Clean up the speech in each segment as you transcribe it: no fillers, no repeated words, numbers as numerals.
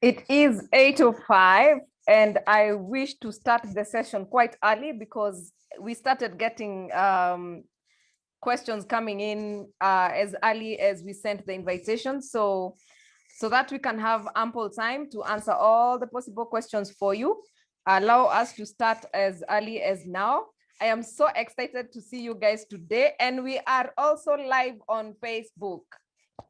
It is 8:05 and I wish to start the session quite early because we started getting questions coming in as early as we sent the invitation. So that we can have ample time to answer all the possible questions for you. Allow us to start as early as now. I am so excited to see you guys today, and we are also live on Facebook.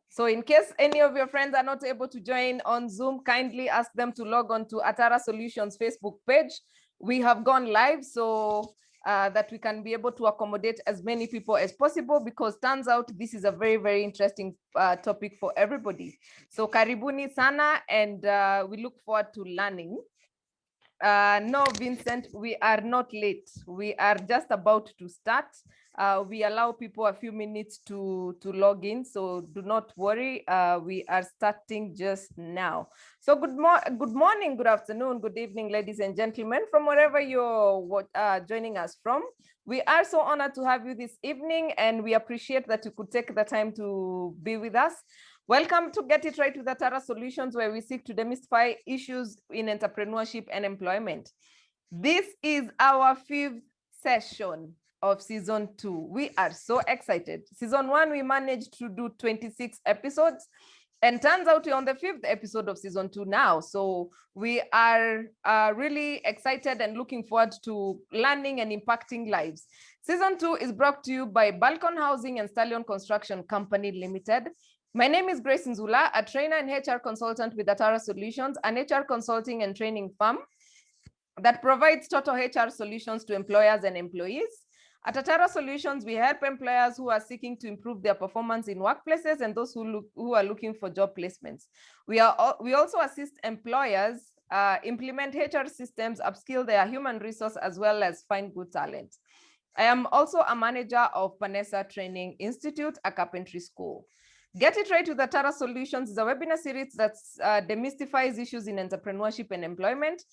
So in case any of your friends are not able to join on Zoom, kindly ask them to log on to Atara Solutions Facebook page. We have gone live so that we can be able to accommodate as many people as possible, because turns out this is a very, very interesting topic for everybody. So karibuni sana, and we look forward to learning. No, Vincent, we are not late. We are just about to start. We allow people a few minutes to log in, so do not worry. We are starting just now. So good morning, good afternoon, good evening, ladies and gentlemen, from wherever you're joining us from. We are so honored to have you this evening, and we appreciate that you could take the time to be with us. Welcome to Get It Right with Atara Solutions, where we seek to demystify issues in entrepreneurship and employment. This is our 5th session of season 2. We are so excited. Season 1, we managed to do 26 episodes, and turns out we're on the 5th episode of season 2 now. So we are really excited and looking forward to learning and impacting lives. Season 2 is brought to you by Balcon Housing and Stallion Construction Company Limited. My name is Grace Nzula, a trainer and HR consultant with Atara Solutions, an HR consulting and training firm that provides total HR solutions to employers and employees. At Atara Solutions, we help employers who are seeking to improve their performance in workplaces and those who are looking for job placements. We also assist employers implement HR systems, upskill their human resource, as well as find good talent. I am also a manager of Panessa Training Institute, a carpentry school. Get It Right with Atara Solutions is a webinar series that demystifies issues in entrepreneurship and employment.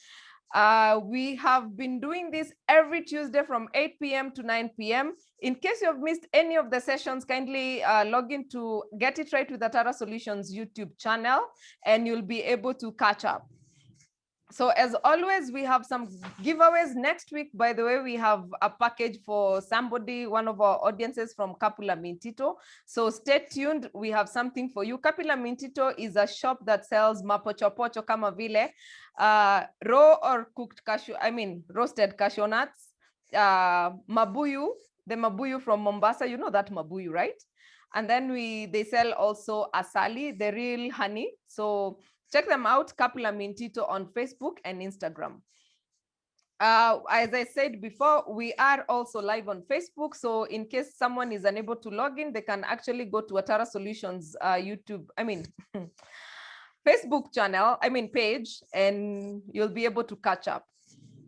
We have been doing this every Tuesday from 8 p.m. to 9 p.m. In case you have missed any of the sessions, kindly log into Get It Right with Atara Solutions YouTube channel, and you'll be able to catch up. So as always, we have some giveaways next week. By the way, we have a package for somebody, one of our audiences from Kapula Mintito. So stay tuned. We have something for you. Kapula Mintito is a shop that sells mapochopocho kama vile, raw or cooked roasted cashew nuts, mabuyu, the mabuyu from Mombasa. You know that mabuyu, right? And then they sell also asali, the real honey. So check them out, Kapula Mintito, on Facebook and Instagram. As I said before, we are also live on Facebook. So in case someone is unable to log in, they can actually go to Atara Solutions Facebook channel, page, and you'll be able to catch up.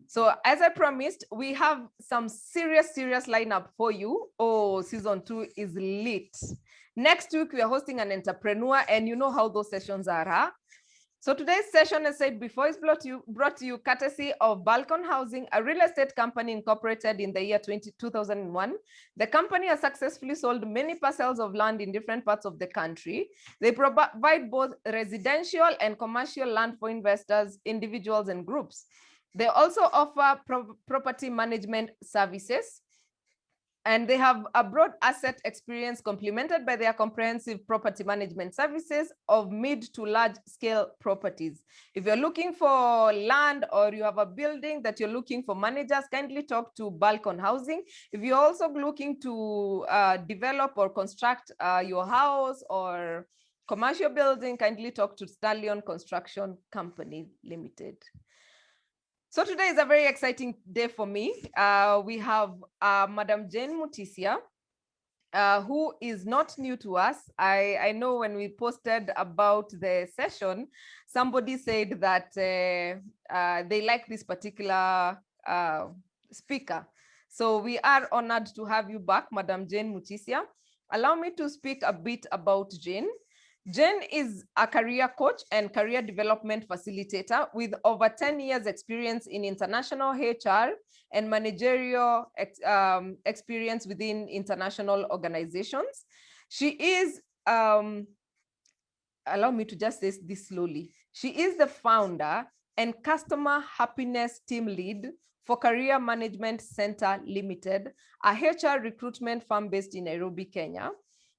So as I promised, we have some serious lineup for you. Oh, season 2 is lit. Next week, we are hosting an entrepreneur, and you know how those sessions are, huh? So today's session, as said before, is brought to you courtesy of Balcon Housing, a real estate company incorporated in the year 2001. The company has successfully sold many parcels of land in different parts of the country. They provide both residential and commercial land for investors, individuals, and groups. They also offer property management services, and they have a broad asset experience complemented by their comprehensive property management services of mid to large scale properties. If you're looking for land or you have a building that you're looking for managers, kindly talk to Balcon Housing. If you're also looking to develop or construct your house or commercial building, kindly talk to Stallion Construction Company Limited. So today is a very exciting day for me. We have Madam Jane Mutisya, who is not new to us. I know when we posted about the session, somebody said that they like this particular speaker. So we are honored to have you back, Madam Jane Mutisya. Allow me to speak a bit about Jane. Jane is a career coach and career development facilitator with over 10 years experience in international HR and managerial experience within international organizations. She is, allow me to just say this slowly. She is the founder and customer happiness team lead for Career Management Center Limited, a HR recruitment firm based in Nairobi, Kenya.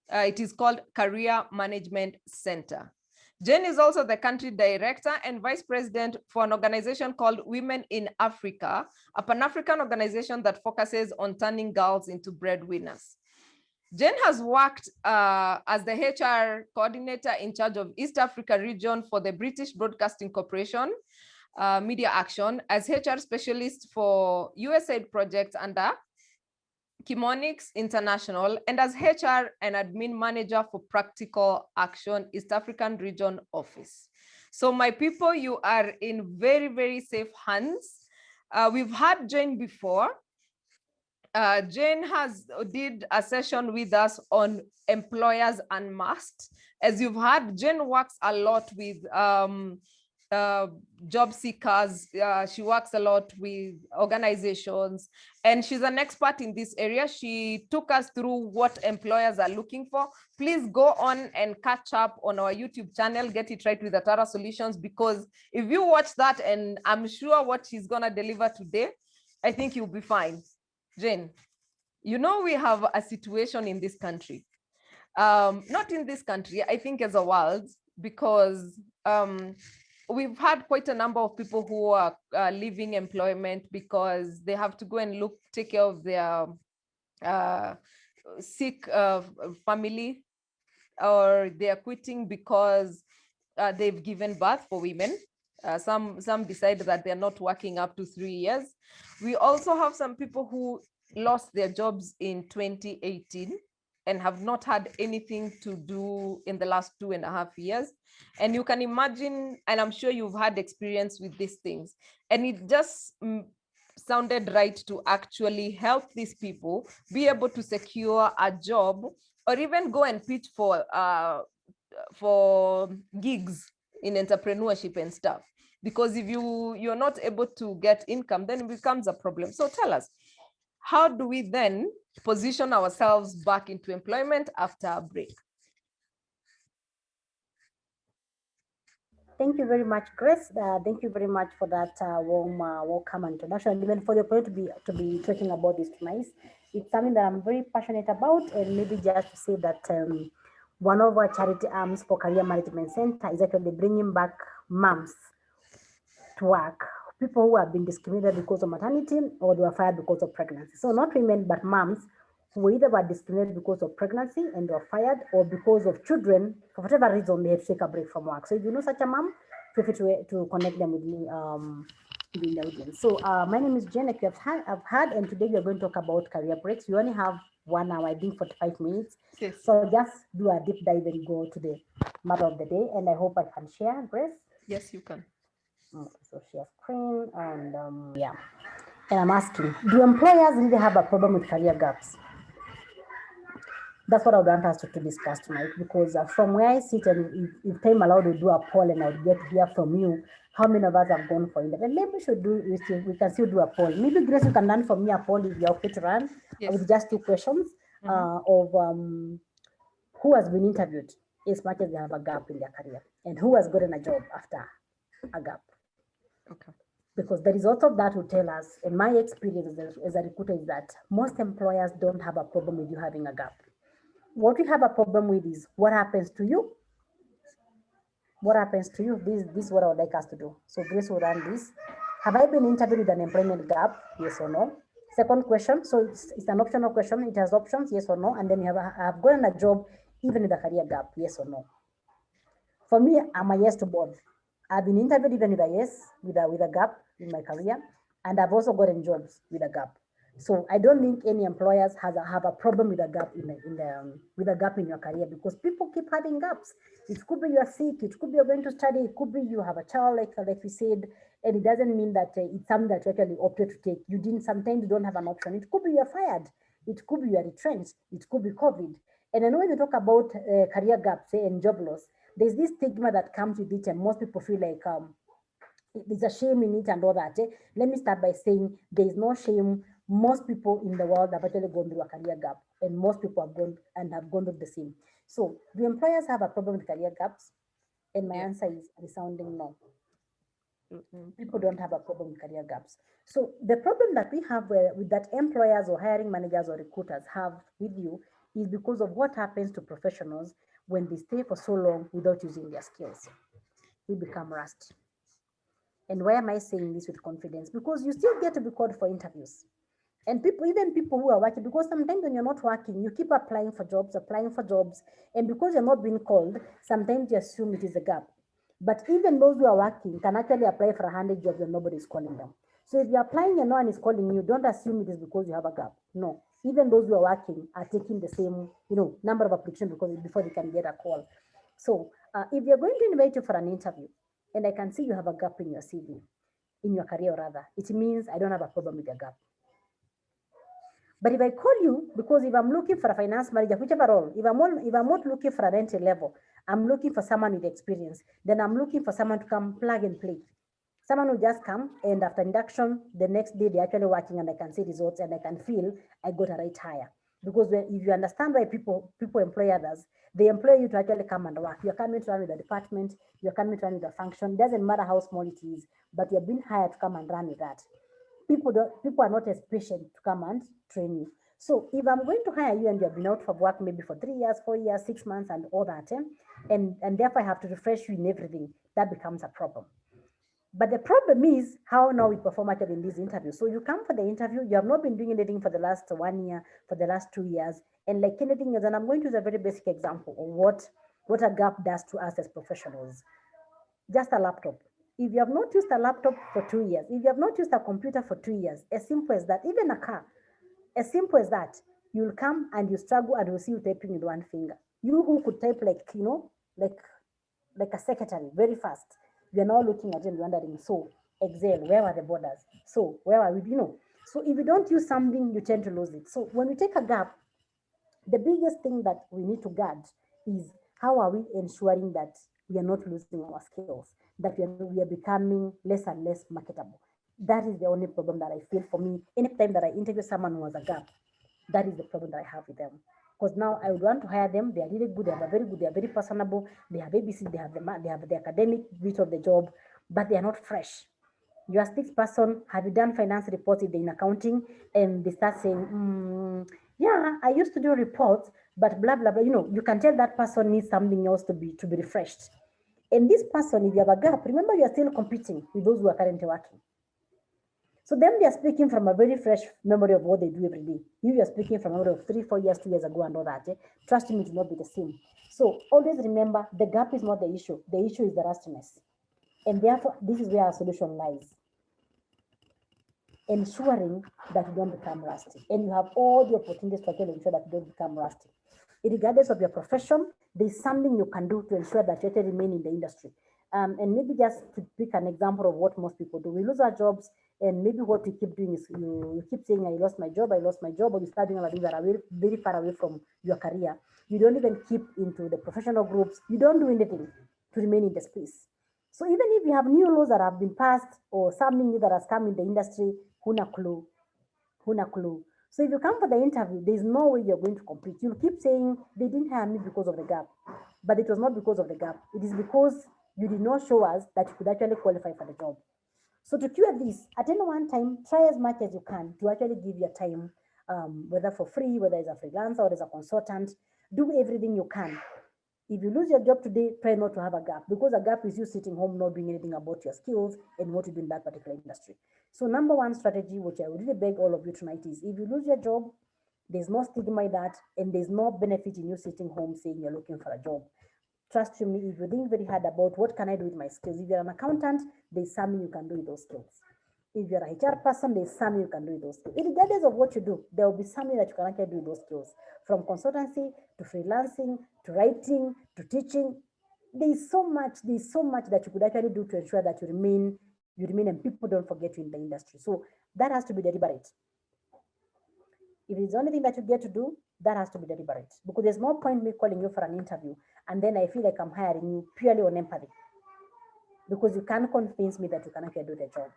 It is called Career Management Center. Jane is also the country director and vice president for an organization called Women in Africa, a Pan-African organization that focuses on turning girls into breadwinners. Jane has worked as the HR coordinator in charge of East Africa region for the British Broadcasting Corporation, Media Action, as HR specialist for USAID projects under Chemonics International, and as HR and admin manager for Practical Action East African Region Office. So my people, you are in very, very safe hands. We've had Jane before. Jane did a session with us on employers unmasked. As you've heard, Jane works a lot with job seekers. She works a lot with organizations, and she's an expert in this area. She took us through what employers are looking for. Please go on and catch up on our YouTube channel, Get It Right with Atara Solutions, because if you watch that, and I'm sure what she's gonna deliver today, I think you'll be fine. Jane, you know, we have a situation in this country, not in this country, I think as a world, because we've had quite a number of people who are leaving employment because they have to go and take care of their sick family, or they are quitting because they've given birth for women. Some decide that they're not working up to 3 years. We also have some people who lost their jobs in 2018 and have not had anything to do in the last 2.5 years. And you can imagine, and I'm sure you've had experience with these things, and it just sounded right to actually help these people be able to secure a job, or even go and pitch for gigs in entrepreneurship and stuff. Because if you're not able to get income, then it becomes a problem. So tell us, how do we then position ourselves back into employment after a break? Thank you very much, Grace. Thank you very much for that warm welcome introduction, and even for the opportunity to be talking about this tonight. It's something that I'm very passionate about, and maybe just to say that one of our charity arms for Career Management Center is actually bringing back moms to work, people who have been discriminated because of maternity or they were fired because of pregnancy. So not women, but moms who either were discriminated because of pregnancy and were fired, or because of children, for whatever reason, they had to take a break from work. So if you know such a mom, feel free to connect them with me in the audience. So my name is Jane, like you have had, and today we are going to talk about career breaks. We only have 1 hour, I think 45 minutes. Yes. So just do a deep dive and go to the matter of the day, and I hope I can share, Grace. Yes, you can. Okay, so share screen, and yeah. And I'm asking, do employers really have a problem with career gaps? That's what I would want us to discuss tonight, because from where I sit, and if time allowed to do a poll, and I would get to hear from you how many of us have gone for it. And maybe we can still do a poll. Maybe Grace, you can run for me a poll if you're okay to run. Yes. With just 2 questions of who has been interviewed as much as they have a gap in their career, and who has gotten a job after a gap. Okay. Because the result of that will tell us, in my experience as a recruiter, is that most employers don't have a problem with you having a gap. What we have a problem with is what happens to you. What happens to you? This is what I would like us to do. So Grace will run this. Have I been interviewed with an employment gap? Yes or no? Second question. So it's an optional question. It has options, yes or no. And then you have gotten a job even with a career gap, yes or no. For me, I'm a yes to both. I've been interviewed even with a yes, with a gap in my career, and I've also gotten jobs with a gap. So I don't think any employers have a problem with a gap with a gap in your career, because people keep having gaps. It could be you're sick, it could be you're going to study, it could be you have a child, like we said, and it doesn't mean that it's something that you actually opted to take. Sometimes you don't have an option. It could be you're fired, it could be you're retrenched, it could be COVID. And I know when you talk about career gaps and job loss, there's this stigma that comes with it, and most people feel like there's a shame in it and all that. Let me start by saying there is no shame. Most people in the world have actually gone through a career gap, and most people have gone through the same. So do employers have a problem with career gaps? And my Yeah. answer is resounding no. Mm-mm. People don't have a problem with career gaps. So the problem that we have with that employers or hiring managers or recruiters have with you is because of what happens to professionals when they stay for so long without using their skills. We become rusty. And why am I saying this with confidence? Because you still get to be called for interviews. And people, even people who are working, because sometimes when you're not working, you keep applying for jobs, and because you're not being called, sometimes you assume it is a gap. But even those who are working can actually apply for 100 jobs and nobody is calling them. So if you're applying and no one is calling you, don't assume it is because you have a gap. No, even those who are working are taking the same, number of applications because before they can get a call. So if you're going to invite you for an interview, and I can see you have a gap in your CV, in your career rather, it means I don't have a problem with your gap. But if I call you, because if I'm looking for a finance manager, whichever role, if I'm not looking for an entry level, I'm looking for someone with experience, then I'm looking for someone to come plug and play. Someone who just come and after induction, the next day they're actually working and I can see results and I can feel I got a right hire. Because if you understand why people employ others, they employ you to actually come and work. You're coming to run with the department, you're coming to run with the function. Doesn't matter how small it is, but you're being hired to come and run with that. People are not as patient to come and train you. So if I'm going to hire you and you've been out of work maybe for 3 years, 4 years, 6 months, and all that, and therefore I have to refresh you in everything, that becomes a problem. But the problem is how now we perform actually in these interviews. So you come for the interview, you have not been doing anything for the last 1 year, for the last 2 years, and like anything else, and I'm going to use a very basic example of what a gap does to us as professionals. Just a laptop. If you have not used a laptop for 2 years, if you have not used a computer for 2 years, as simple as that, even a car, as simple as that, you'll come and you struggle and you'll see you typing with one finger. You who could type like like a secretary very fast, you're now looking at it and wondering, so Excel, where are the borders? So where are we? So if you don't use something, you tend to lose it. So when we take a gap, the biggest thing that we need to guard is how are we ensuring that we are not losing our skills, that we are becoming less and less marketable. That is the only problem that I feel for me. Anytime that I interview someone who has a gap, that is the problem that I have with them. Because now I would want to hire them. They are really good. They are very personable. They have ABC. They have the academic bit of the job, but they are not fresh. You ask this person, have you done finance reports if they're in accounting? And they start saying, yeah, I used to do reports, but blah, blah, blah. You can tell that person needs something else to be refreshed. And this person, if you have a gap, remember you are still competing with those who are currently working. So them, they are speaking from a very fresh memory of what they do every day. You are speaking from a memory of 3, 4 years, 2 years ago and all that. Trust me, it will not be the same. So always remember, the gap is not the issue. The issue is the rustiness. And therefore, this is where our solution lies. Ensuring that you don't become rusty. And you have all the opportunities to actually ensure that you don't become rusty. Regardless of your profession, there's something you can do to ensure that you actually remain in the industry. And maybe just to pick an example of what most people do, we lose our jobs, and maybe what we keep doing is you keep saying, I lost my job, or you start doing other things that are very, very far away from your career. You don't even keep into the professional groups. You don't do anything to remain in the space. So even if you have new laws that have been passed or something new that has come in the industry, huna clue, huna clue. So if you come for the interview, there's no way you're going to compete. You'll keep saying they didn't hire me because of the gap, but it was not because of the gap. It is because you did not show us that you could actually qualify for the job. So to cure this, at any one time, try as much as you can to actually give your time, whether for free, whether as a freelancer or as a consultant, do everything you can. If you lose your job today, try not to have a gap, because a gap is you sitting home not doing anything about your skills and what you do in that particular industry. So number one strategy, which I would really beg all of you tonight, is if you lose your job, there's no stigma in that, and there's no benefit in you sitting home saying you're looking for a job. Trust me, if you think very hard about what can I do with my skills, if you're an accountant, there's something you can do with those skills. If you're a HR person, there's something you can do with those skills. Regardless of what you do, there will be something that you can actually do with those skills. From consultancy to freelancing to writing to teaching, there's so much that you could actually do to ensure that you remain and people don't forget you in the industry. So that has to be deliberate. If it's the only thing that you get to do, that has to be deliberate, because there's no point me calling you for an interview and then I feel like I'm hiring you purely on empathy, because you can't convince me that you can actually do the job.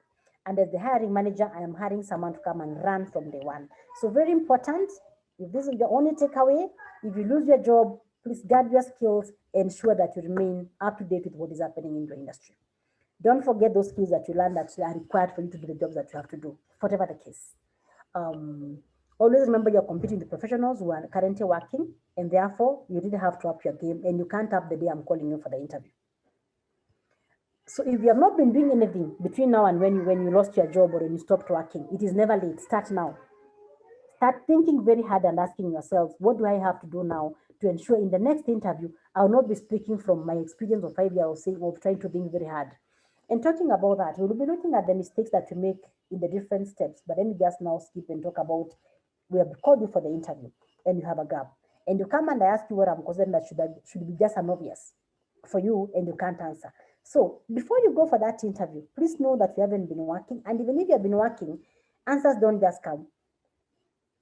And as the hiring manager, I am hiring someone to come and run from day one. So very important, if this is your only takeaway, if you lose your job, please guard your skills, ensure that you remain up to date with what is happening in your industry. Don't forget those skills that you learn that are required for you to do the jobs that you have to do, whatever the case. Um, Always remember you're competing with professionals who are currently working, and therefore you really have to up your game, and you can't up the day I'm calling you for the interview. So if you have not been doing anything between now and when you lost your job or when you stopped working, it is never late. Start now. Start thinking very hard and asking yourselves, what do I have to do now to ensure in the next interview, I'll not be speaking from my experience of 5 years of trying to think very hard. And talking about that, we'll be looking at the mistakes that you make in the different steps. But let me just now skip and talk about, we have called you for the interview and you have a gap. And you come and I ask you what I'm concerned that should be just an obvious for you and you can't answer. So before you go for that interview, please know that you haven't been working. And even if you have been working, answers don't just come.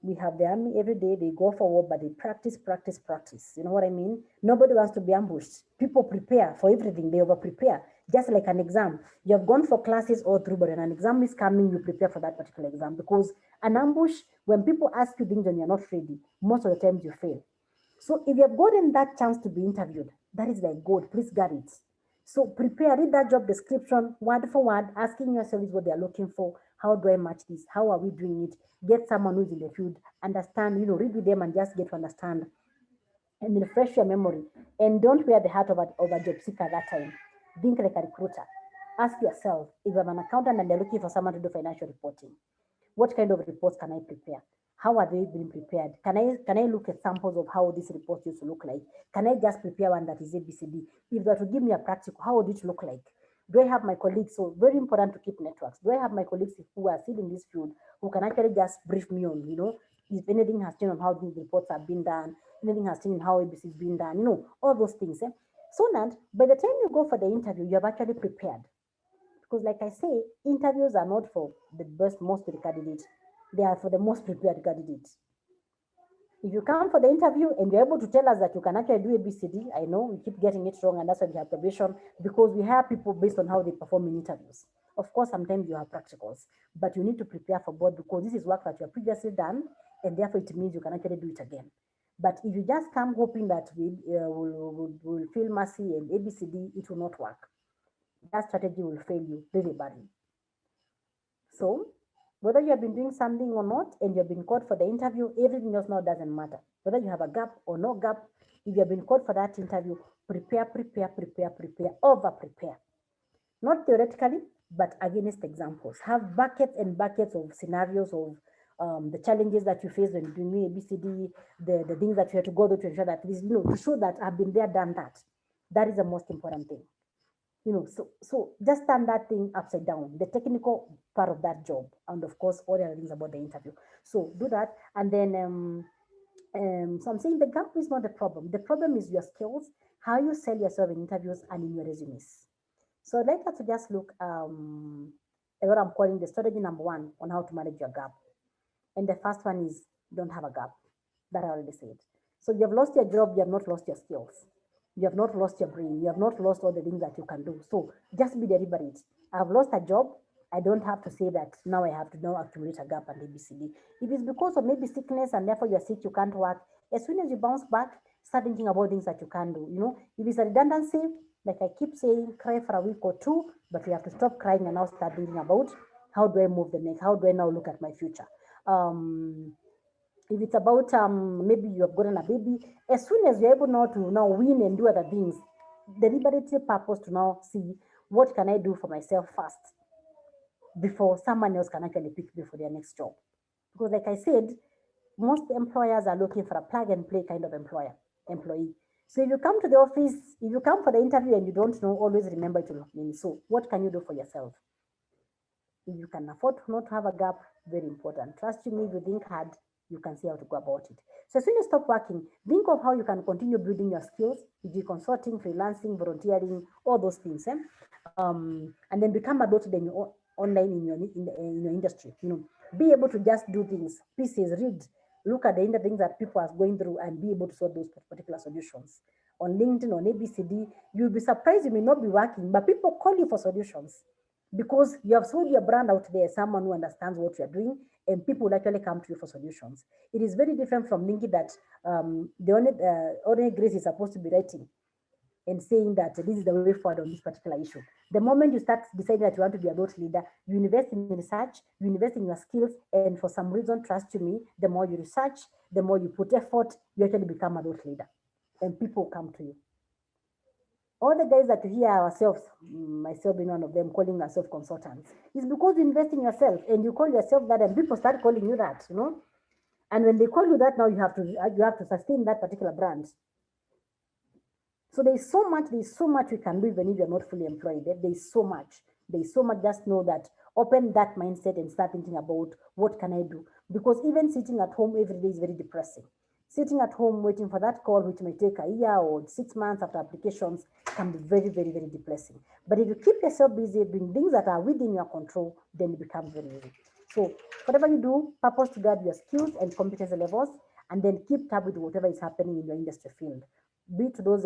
We have the army every day, they go for war, but they practice, practice, practice. You know what I mean? Nobody wants to be ambushed. People prepare for everything, they over prepare. Just like an exam, you have gone for classes all through, but when an exam is coming, you prepare for that particular exam. Because an ambush, when people ask you things and you're not ready, most of the times you fail. So if you have gotten that chance to be interviewed, that is like gold, please get it. So prepare, read that job description word for word, asking yourself is what they're looking for. How do I match this? How are we doing it? Get someone who's in the field, understand, read with them and just get to understand and refresh your memory. And don't wear the hat of a job seeker at that time. Think like a recruiter. Ask yourself, if I'm an accountant and they're looking for someone to do financial reporting, what kind of reports can I prepare? How are they being prepared? Can I look at samples of how this report used to look like? Can I just prepare one that is ABCD? If they were to give me a practical, how would it look like? Do I have my colleagues? So very important to keep networks. Do I have my colleagues who are still in this field who can actually just brief me on, if anything has changed on how these reports have been done, anything has changed on how ABC is being done, all those things. So that by the time you go for the interview, you have actually prepared. Because like I say, interviews are not for the best, most candidates. They are for the most prepared candidates. If you come for the interview and you're able to tell us that you can actually do ABCD, I know we keep getting it wrong and that's why we have probation, because we hire people based on how they perform in interviews. Of course, sometimes you have practicals, but you need to prepare for both because this is work that you have previously done and therefore it means you can actually do it again. But if you just come hoping that we'll feel mercy and ABCD, it will not work. That strategy will fail you really badly. So whether you have been doing something or not and you have been called for the interview, everything else now doesn't matter. Whether you have a gap or no gap, if you have been called for that interview, prepare, over prepare. Not theoretically, but against examples. Have buckets and buckets of scenarios of the challenges that you face when doing ABCD, the things that you have to go through to ensure that, to show that I've been there, done that. That is the most important thing. So just turn that thing upside down, the technical part of that job, and of course, all the other things about the interview. So do that. And then, so I'm saying the gap is not the problem. The problem is your skills, how you sell yourself in interviews and in your resumes. So I'd like us to just look at what I'm calling the strategy number 1 on how to manage your gap. And the first one is don't have a gap. That I already said. So you have lost your job, you have not lost your skills. You have not lost your brain. You have not lost all the things that you can do. So just be deliberate. I've lost a job. I don't have to say that now I have to now accumulate a gap and ABCD. If it's because of maybe sickness and therefore you're sick, you can't work, as soon as you bounce back, start thinking about things that you can do. If it's a redundancy, like I keep saying, cry for a week or two, but you have to stop crying and now start thinking about how do I move the next? How do I now look at my future? If it's about maybe you have gotten a baby, as soon as you're able now to now win and do other things, deliberately purpose to now see what can I do for myself first before someone else can actually pick me for their next job. Because like I said, most employers are looking for a plug and play kind of employee. So if you come to the office, if you come for the interview and you don't know, always remember to log in. So what can you do for yourself? If you can afford to not have a gap, very important. Trust me, if you think hard, you can see how to go about it. So as soon as you stop working, think of how you can continue building your skills, e.g. consulting, freelancing, volunteering, all those things. And then become a dot then online in your industry. Be able to just do things, pieces, read, look at the things that people are going through and be able to solve those particular solutions. On LinkedIn, on ABCD, you'll be surprised you may not be working, but people call you for solutions because you have sold your brand out there, someone who understands what you're doing, and people will actually come to you for solutions. It is very different from LinkedIn that the only grace is supposed to be writing. and saying that this is the way forward on this particular issue. The moment you start deciding that you want to be a thought leader, you invest in research, you invest in your skills, and for some reason, trust you me, the more you research, the more you put effort, you actually become a thought leader, and people come to you. All the guys that you hear ourselves, myself being one of them, calling ourselves consultants, is because you invest in yourself and you call yourself that, and people start calling you that, you know. And when they call you that, now you have to sustain that particular brand. So there's so much we can do even if you're not fully employed. There's so much. There's so much. Just know that. Open that mindset and start thinking about what can I do? Because even sitting at home every day is very depressing. Sitting at home waiting for that call, which may take a year or 6 months after applications, can be very, very, very depressing. But if you keep yourself busy doing things that are within your control, then it becomes very easy. So whatever you do, purpose to guard your skills and competence levels, and then keep tab with whatever is happening in your industry field. Be to those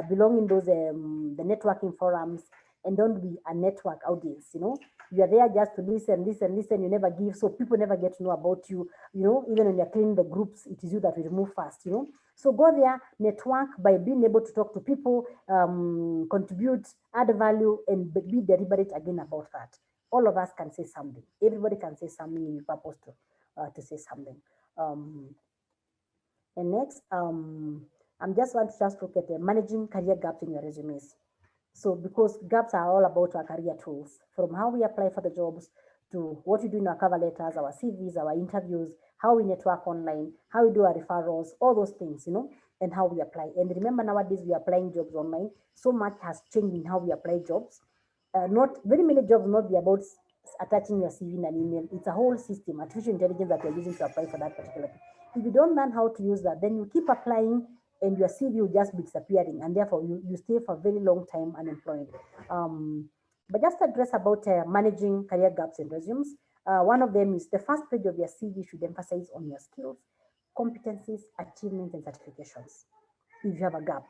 belong in those the networking forums, and don't be a network audience. You know, you are there just to listen. You never give, so people never get to know about you. You know, even when you're cleaning the groups, it is you that will move fast. You know, so go there, network by being able to talk to people, contribute, add value, and be deliberate again about that. All of us can say something. Everybody can say something in purpose to say something. And next, I'm just want to just look at managing career gaps in your resumes. So because gaps are all about our career tools, from how we apply for the jobs to what we do in our cover letters, our CVs, our interviews, how we network online, how we do our referrals, all those things, you know, and how we apply. And remember, nowadays we are applying jobs online. So much has changed in how we apply jobs. Not very many jobs not be about attaching your CV in an email. It's a whole system, artificial intelligence that you're using to apply for that particular thing. If you don't learn how to use that, then you keep applying and your CV will just be disappearing, and therefore you stay for a very long time unemployed. But just address about managing career gaps in resumes. One of them is the first page of your CV should emphasize on your skills, competencies, achievements, and certifications. If you have a gap,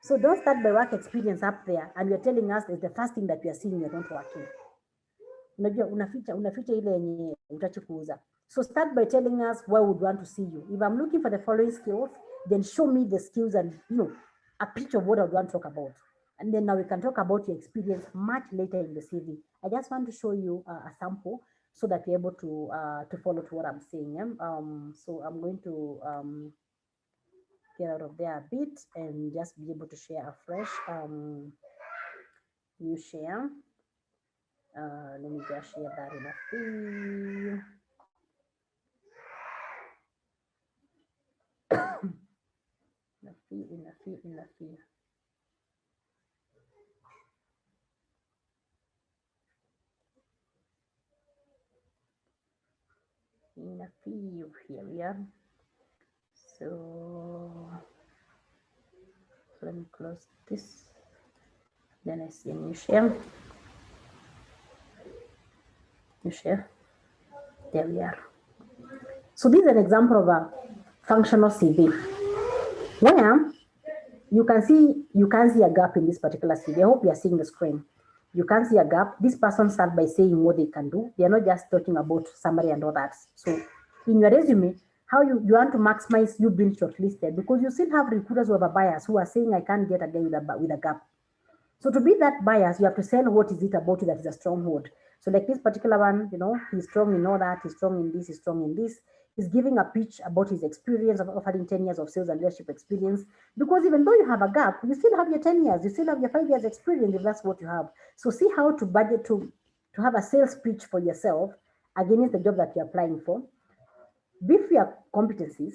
so don't start by work experience up there, and you're telling us is the first thing that we are seeing you're not working. Unajua unaficha ile yenye utachukuza. So start by telling us where we would want to see you. If I'm looking for the following skills, then show me the skills and, you know, a picture of what I would want to talk about. And then now we can talk about your experience much later in the CV. I just want to show you a sample so that you're able to follow to what I'm saying. So I'm going to get out of there a bit and just be able to share a fresh new share. Let me just share that in a few. in a few. Here we are. So let me close this. Then I see a new share. There we are. So this is an example of a functional CV where you can see a gap in this particular CV. I hope you are seeing the screen. You can see a gap. This person starts by saying what they can do. They are not just talking about summary and all that. So in your resume, how you want to maximize you being shortlisted, because you still have recruiters who have a bias who are saying I can't get again with a gap. So to be that bias, you have to sell what is it about you that is a stronghold. So like this particular one, you know, he's strong in all that, he's strong in this, he's strong in this. He's giving a pitch about his experience of offering 10 years of sales and leadership experience. Because even though you have a gap, you still have your 10 years, you still have your 5 years experience if that's what you have. So see how to budget to have a sales pitch for yourself against the job that you're applying for. Beef your competencies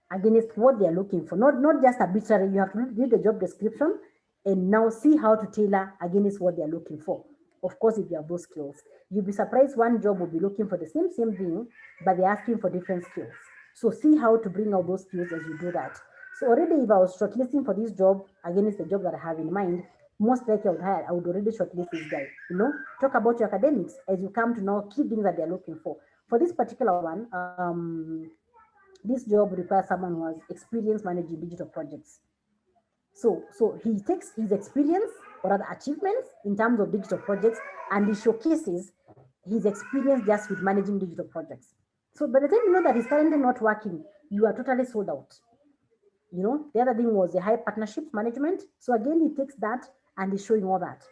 against what they're looking for, not just arbitrary. You have to read the job description and now see how to tailor against what they're looking for. Of course, if you have those skills, you'll be surprised one job will be looking for the same thing, but they're asking for different skills. So see how to bring out those skills as you do that. So already, if I was shortlisting for this job against the job that I have in mind, most likely I would already shortlist this guy. You know, talk about your academics as you come to know key things that they're looking for. For this particular one, this job requires someone who has experience managing digital projects. So he takes his experience or other achievements in terms of digital projects, and he showcases his experience just with managing digital projects. So by the time you know that he's currently not working, you are totally sold out. The other thing was the high partnerships management. So again, he takes that and he's showing all that.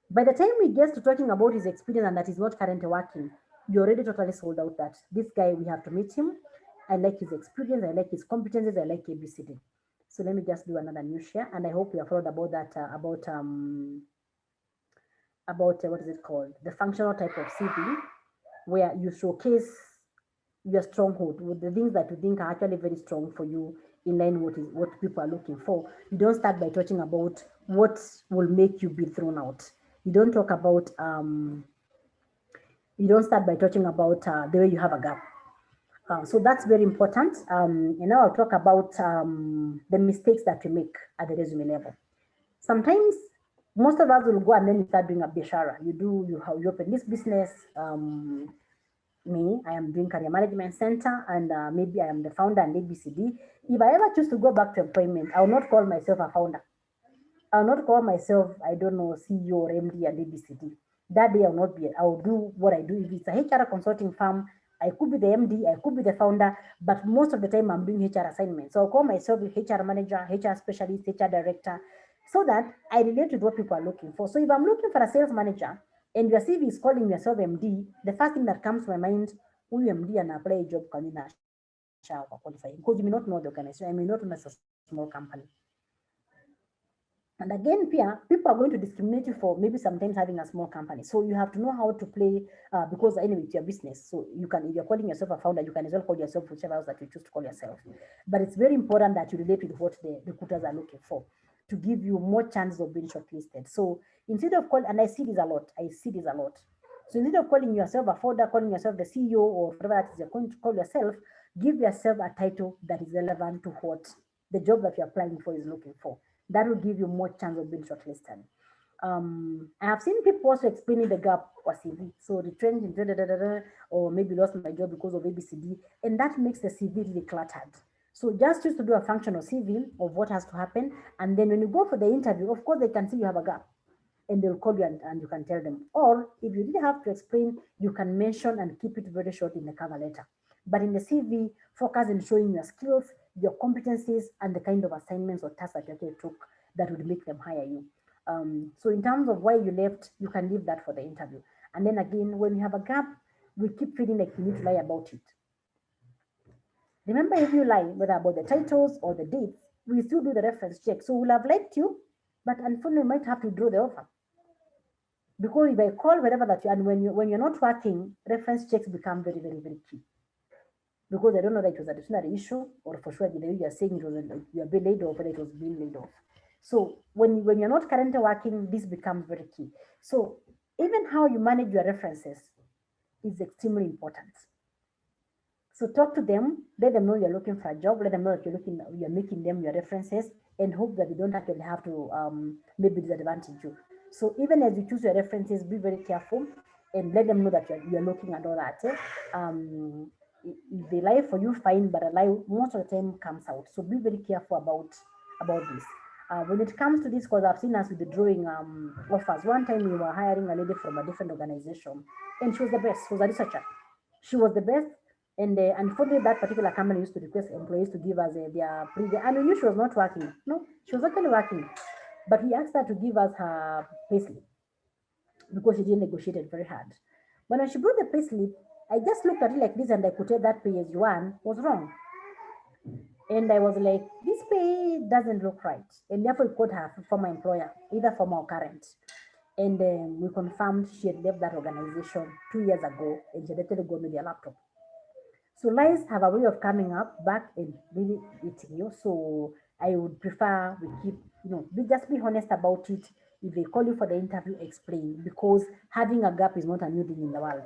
By the time he gets to talking about his experience and that he's not currently working, you're already totally sold out that this guy, we have to meet him. I like his experience, I like his competencies, I like ABCD. So let me just do another new share, and I hope you have followed about that what is it called, the functional type of CV, where you showcase your stronghold with the things that you think are actually very strong for you in line with what people are looking for. You don't start by talking about what will make you be thrown out. You don't talk about you don't start by talking about the way you have a gap. So that's very important. And now I'll talk about the mistakes that we make at the resume level. Sometimes most of us will go and then you start doing a bishara. You open this business. Me, I am doing career management center, and maybe I am the founder and ABCD. If I ever choose to go back to employment, I will not call myself a founder. I'll not call myself, I don't know, CEO or MD and ABCD. That day I'll not be, I'll do what I do. If it's a HR consulting firm, I could be the MD, I could be the founder, but most of the time I'm doing HR assignments. So I'll call myself HR manager, HR specialist, HR director, so that I relate with what people are looking for. So if I'm looking for a sales manager and your CV is calling yourself MD, the first thing that comes to my mind, who MD and apply a job can qualify, because you may not know the organization, I may not know it's a small company. And again, people are going to discriminate you for maybe sometimes having a small company. So you have to know how to play, because anyway, it's your business. So you can, if you're calling yourself a founder, you can as well call yourself whichever else that you choose to call yourself. But it's very important that you relate with what the recruiters are looking for to give you more chances of being shortlisted. So instead of calling, and I see this a lot, So instead of calling yourself a founder, calling yourself the CEO or whatever that is you're going to call yourself, give yourself a title that is relevant to what the job that you're applying for is looking for. That will give you more chance of being shortlisted. I have seen people also explaining the gap for CV. So retrenched in or maybe lost my job because of ABCD, and that makes the CV really cluttered. So just choose to do a functional CV of what has to happen, and then when you go for the interview, of course they can see you have a gap, and they'll call you and you can tell them. Or if you really have to explain, you can mention and keep it very short in the cover letter. But in the CV, focus on showing your skills, your competencies, and the kind of assignments or tasks that you actually took that would make them hire you. So in terms of why you left, you can leave that for the interview. And then again, when you have a gap, we keep feeling like you need to lie about it. Remember, if you lie, whether about the titles or the dates, we still do the reference check. So we'll have liked you, but unfortunately, we might have to draw the offer. Because if I call wherever that you, and when you're not working, reference checks become very, very, very key. Because I don't know that it was a disciplinary issue, or for sure the way you are saying it was you are being laid off, or it was being laid off. So when you're not currently working, this becomes very key. So even how you manage your references is extremely important. So talk to them, let them know you're looking for a job, let them know that you're making them your references, and hope that they don't actually have to maybe disadvantage you. So even as you choose your references, be very careful and let them know that you're looking at all that. If they lie for you, fine, but a lie most of the time comes out. So be very careful about this. When it comes to this, because I've seen us withdrawing offers. One time we were hiring a lady from a different organization, and she was the best. She was a researcher. She was the best. And unfortunately, that particular company used to request employees to give us their previous, and we knew she was not working. No, she was actually working. But we asked her to give us her payslip because she didn't negotiate it very hard. But when she brought the payslip, I just looked at it like this and I could tell that pay as you earn was wrong. And I was like, this pay doesn't look right. And therefore, we called her former employer, either former or current. And we confirmed she had left that organization 2 years ago and she had actually gone with their laptop. So lies have a way of coming up back and really eating you. So I would prefer we keep, just be honest about it. If they call you for the interview, explain, because having a gap is not a new thing in the world,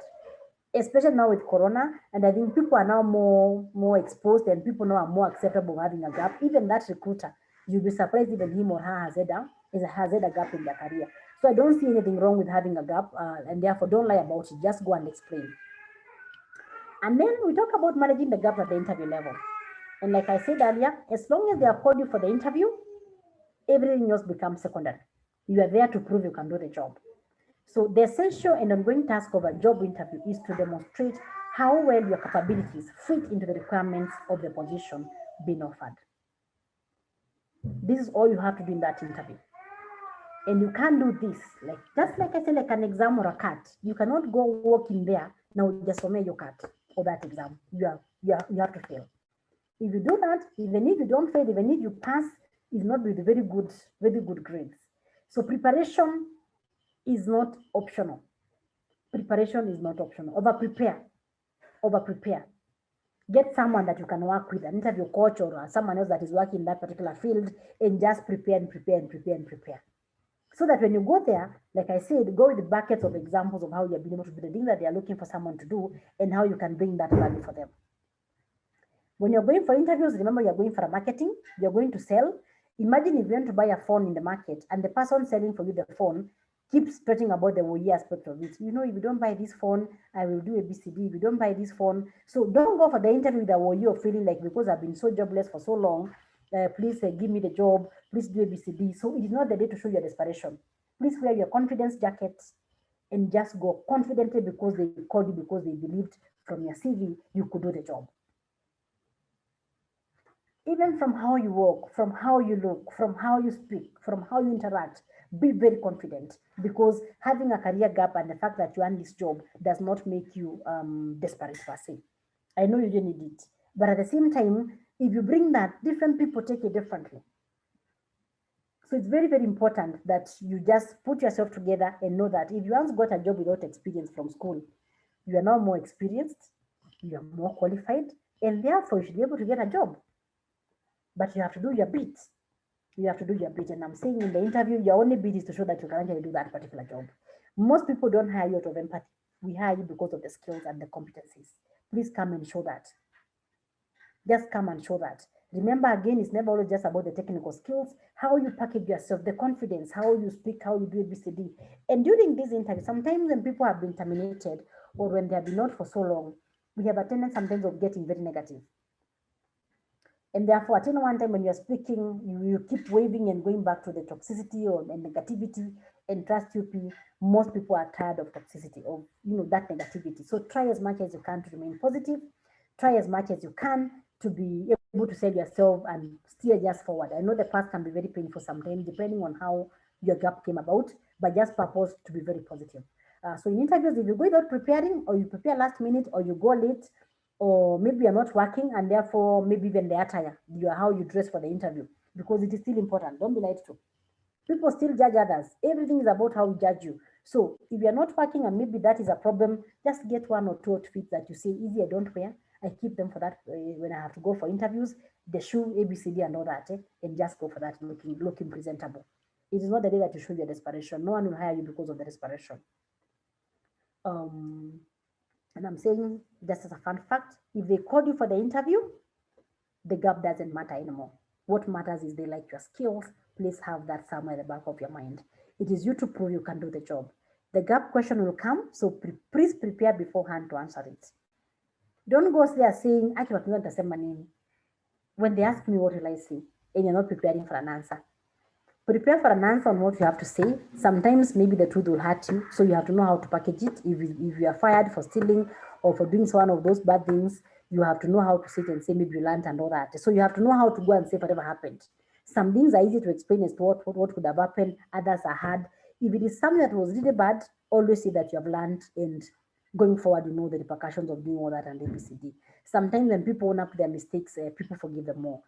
especially now with Corona. And I think people are now more exposed, and people now are more acceptable having a gap. Even that recruiter, you'll be surprised even him or her has had a gap in their career. So I don't see anything wrong with having a gap, and therefore don't lie about it. Just go and explain. And then we talk about managing the gap at the interview level. And like I said earlier, as long as they have called you for the interview, everything else becomes secondary. You are there to prove you can do the job. So the essential and ongoing task of a job interview is to demonstrate how well your capabilities fit into the requirements of the position being offered. This is all you have to do in that interview. And you can't do this, like just like I said, like an exam or a cut. You cannot go walk in there now just for your cut or that exam. You have to fail. If you do that, even if you don't fail, even if you pass, is not with very good grades. So preparation is not optional. Preparation is not optional. Over prepare. Get someone that you can work with, an interview coach or someone else that is working in that particular field, and just prepare and prepare and prepare and prepare. So that when you go there, like I said, go with buckets of examples of how you're being able to do the things that they are looking for someone to do and how you can bring that value for them. When you're going for interviews, remember you're going for a marketing, you're going to sell. Imagine if you want to buy a phone in the market and the person selling for you the phone keeps talking about the OE aspect of it. You know, if you don't buy this phone, I will do a BCD. If you don't buy this phone, so don't go for the interview with the OE of feeling like, because I've been so jobless for so long, please give me the job, please do a BCD. So it is not the day to show your desperation. Please wear your confidence jackets and just go confidently because they called you, because they believed from your CV you could do the job. Even from how you walk, from how you look, from how you speak, from how you interact, be very confident, because having a career gap and the fact that you earn this job does not make you desperate per se. I know you didn't need it, but at the same time, if you bring that, different people take it differently. So it's very, very important that you just put yourself together and know that if you once got a job without experience from school, you are now more experienced, you are more qualified, and therefore you should be able to get a job. But you have to do your bit. You have to do your bit. And I'm saying in the interview, your only bit is to show that you can actually do that particular job. Most people don't hire you out of empathy. We hire you because of the skills and the competencies. Please come and show that. Just come and show that. Remember, again, it's never always just about the technical skills, how you package yourself, the confidence, how you speak, how you do ABCD. And during these interviews, sometimes when people have been terminated or when they have been not for so long, we have a tendency sometimes of getting very negative. And therefore, at any one time when you're speaking, you keep waving and going back to the toxicity or the negativity. And trust you, most people are tired of toxicity, of that negativity. So try as much as you can to remain positive. Try as much as you can to be able to save yourself and steer just forward. I know the past can be very painful sometimes, depending on how your gap came about, but just purpose to be very positive. So in interviews, if you go without preparing, or you prepare last minute, or you go late, or maybe you're not working and therefore maybe even the attire, how you dress for the interview, because it is still important. Don't be lied to. People still judge others. Everything is about how we judge you. So if you're not working and maybe that is a problem, just get one or two outfits that you say, easy, I don't wear. I keep them for that when I have to go for interviews, the shoe, ABCD and all that, and just go for that looking presentable. It is not the day that you show your desperation. No one will hire you because of the desperation. And I'm saying, just as a fun fact, if they called you for the interview, the gap doesn't matter anymore. What matters is they like your skills. Please have that somewhere at the back of your mind. It is you to prove you can do the job. The gap question will come, so please prepare beforehand to answer it. Don't go there saying, I cannot remember the name. When they ask me, what will I say? And you're not preparing for an answer. Prepare for an answer on what you have to say. Sometimes maybe the truth will hurt you, so you have to know how to package it. If you are fired for stealing or for doing one of those bad things, you have to know how to sit and say maybe you learned and all that. So you have to know how to go and say whatever happened. Some things are easy to explain as to what could have happened. Others are hard. If it is something that was really bad, always say that you have learned, and going forward, you know the repercussions of doing all that and ABCD. Sometimes when people own up their mistakes, people forgive them more.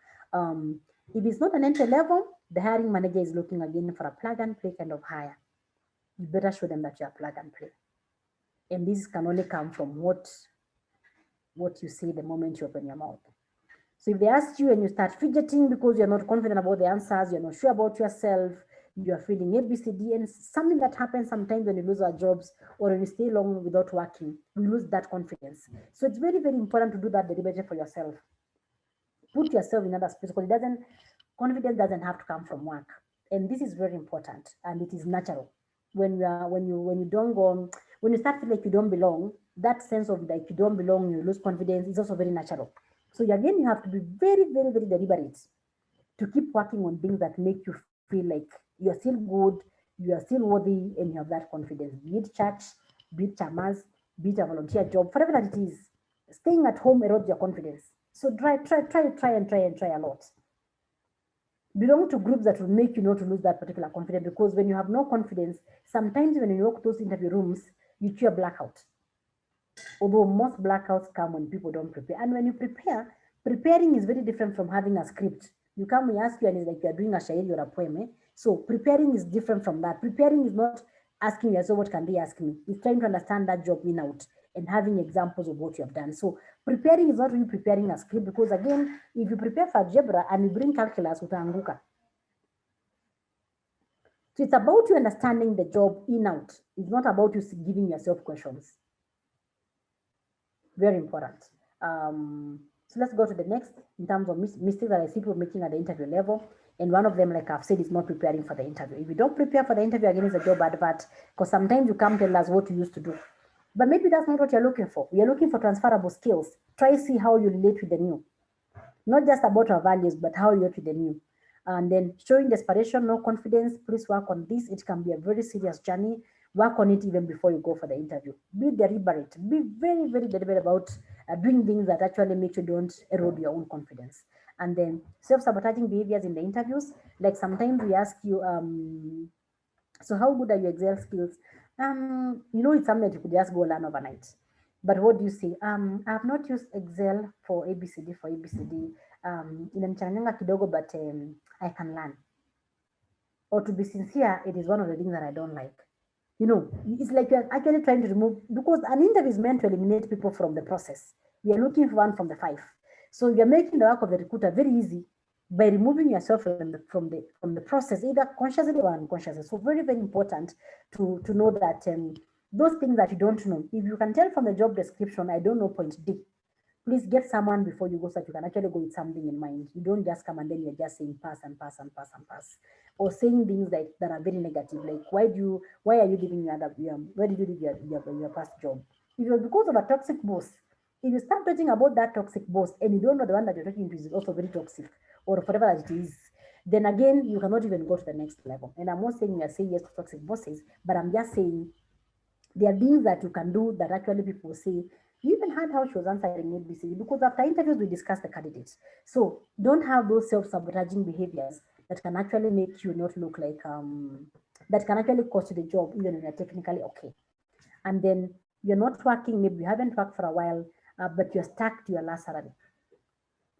If it's not an entry level, the hiring manager is looking again for a plug and play kind of hire. You better show them that you are plug and play. And this can only come from what you say the moment you open your mouth. So if they ask you and you start fidgeting because you're not confident about the answers, you're not sure about yourself, you're feeling ABCD, and something that happens sometimes when you lose our jobs or when you stay long without working, we lose that confidence. So it's very, very important to do that deliberately for yourself. Put yourself in other space, because confidence doesn't have to come from work. And this is very important, and it is natural. When you don't go, when you start feeling like you don't belong, that sense of like you don't belong, you lose confidence, is also very natural. So again, you have to be very, very, very deliberate to keep working on things that make you feel like you're still good, you are still worthy, and you have that confidence. Be it church, be it chamas, be it a volunteer job, whatever that it is. Staying at home erodes your confidence. So try a lot. Belong to groups that will make you not to lose that particular confidence, because when you have no confidence, sometimes when you walk those interview rooms, you cheer blackout. Although most blackouts come when people don't prepare. And when you prepare, preparing is very different from having a script. You come, we ask you, and it's like you're doing a shairi or a poem. So preparing is different from that. Preparing is not asking you, so what can they ask me? It's trying to understand that job in out and having examples of what you have done. So preparing is not really preparing a script, because again, if you prepare for algebra and you bring calculus, utaanguka. So it's about you understanding the job in out. It's not about you giving yourself questions. Very important. So let's go to the next in terms of mistakes that I see people making at the interview level. And one of them, like I've said, is not preparing for the interview. If you don't prepare for the interview, again, it's a job advert, because sometimes you come tell us what you used to do. But maybe that's not what you're looking for. You're looking for transferable skills. Try see how you relate with the new. Not just about our values, but how you relate with the new. And then showing desperation, no confidence, please work on this. It can be a very serious journey. Work on it even before you go for the interview. Be deliberate. Be very, very deliberate about doing things that actually make you don't erode your own confidence. And then self-sabotaging behaviors in the interviews. Like sometimes we ask you, so how good are your Excel skills? It's something that you could just go learn overnight. But what do you say? I have not used Excel for ABCD for ABCD. Inanichanganyanga kidogo, but I can learn. Or to be sincere, it is one of the things that I don't like. It's like you're actually trying to remove, because an interview is meant to eliminate people from the process. We are looking for one from the five. So you're making the work of the recruiter very easy by removing yourself from the process, either consciously or unconsciously. So very, very important to know that those things that you don't know, if you can tell from the job description, I don't know point D, please get someone before you go so that you can actually go with something in mind. You don't just come and then you're just saying pass and pass and pass and pass, or saying things that are very negative, like why are you leaving where did you leave your past job? It was because of a toxic boss. If you start talking about that toxic boss and you don't know the one that you're talking to is also very toxic, or whatever that it is, then again you cannot even go to the next level. And I'm not saying you're saying yes to toxic bosses, but I'm just saying there are things that you can do that actually people say. You even heard how she was answering ABC, because after interviews we discuss the candidates. So don't have those self-sabotaging behaviors that can actually make you not look like that can actually cost you the job even when you're technically okay. And then you're not working, maybe you haven't worked for a while, but you're stuck to your last salary.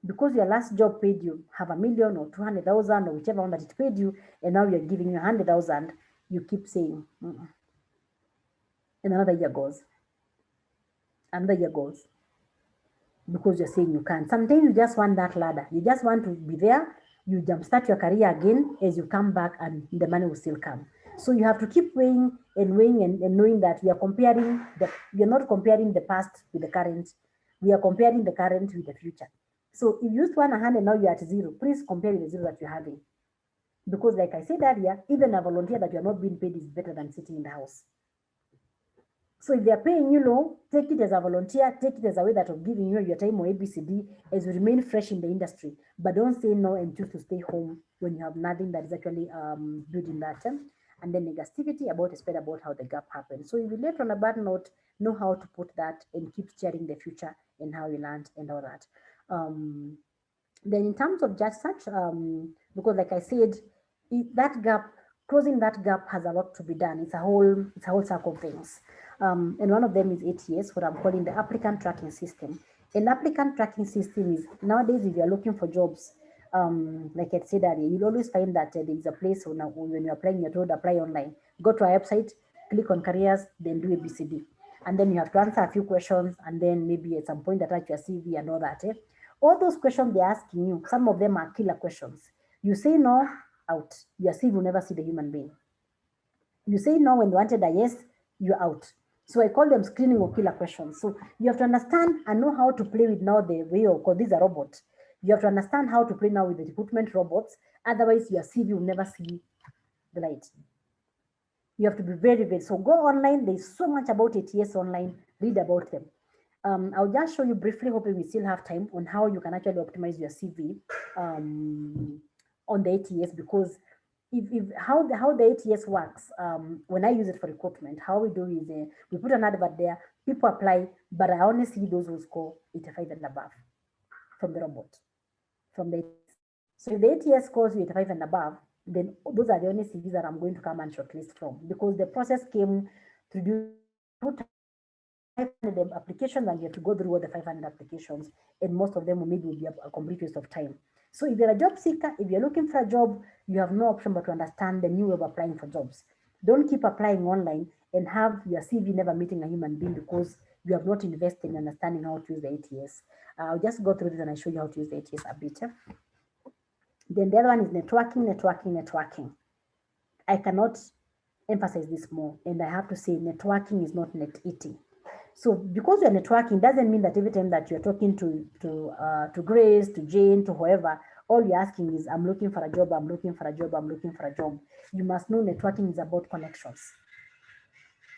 Because your last job paid you half a million or 200,000 or whichever one that it paid you, and now you're giving you 100,000, you keep saying, and another year goes, because you're saying you can't. Sometimes you just want that ladder. You just want to be there. You jumpstart your career again as you come back, and the money will still come. So you have to keep weighing and knowing that you're not comparing the past with the current. We are comparing the current with the future. So if you used 100 and now you're at zero, please compare with the zero that you're having. Because like I said earlier, even a volunteer that you're not being paid is better than sitting in the house. So if they're paying you low, take it as a volunteer, take it as a way that of giving you your time or ABCD as you remain fresh in the industry. But don't say no and choose to stay home when you have nothing that is actually building that. And then negativity about spread about how the gap happened. So if you left on a bad note, know how to put that and keep sharing the future and how you learned and all that. Then in terms of just such, because like I said, that gap, closing that gap has a lot to be done. It's a whole circle of things. And one of them is ATS, what I'm calling the applicant tracking system. An applicant tracking system is nowadays, if you're looking for jobs, like I said earlier, you'll always find that there is a place when you're applying, you're told apply online. Go to our website, click on careers, then do ABCD. And then you have to answer a few questions, and then maybe at some point attach your CV and all that. All those questions they're asking you, some of them are killer questions. You say no, out. Your CV will never see the human being. You say no when you wanted a yes, you're out. So I call them screening or killer questions. So you have to understand and know how to play with now the way of, because these are robots. You have to understand how to play now with the recruitment robots. Otherwise, your CV will never see the light. You have to be very, very, so go online. There's so much about ATS online. Read about them. I'll just show you briefly, hoping we still have time, on how you can actually optimize your CV on the ATS, because how the ATS works, when I use it for recruitment, how we do is we put an advert there, people apply, but I only see those who score 85 and above from the robot, from the ATS. So if the ATS scores you 85 and above, then those are the only CVs that I'm going to come and shortlist from, because the process came to do 500 applications and you have to go through all the 500 applications, and most of them will maybe be a complete waste of time. So if you're a job seeker, if you're looking for a job, you have no option but to understand the new way of applying for jobs. Don't keep applying online and have your CV never meeting a human being because you have not invested in understanding how to use the ATS. I'll just go through this and I show you how to use the ATS a bit. Then the other one is networking. I cannot emphasize this more, and I have to say networking is not net eating. So because you're networking doesn't mean that every time that you're talking to Grace, to Jane, to whoever, all you're asking is, I'm looking for a job, I'm looking for a job, I'm looking for a job. You must know networking is about connections.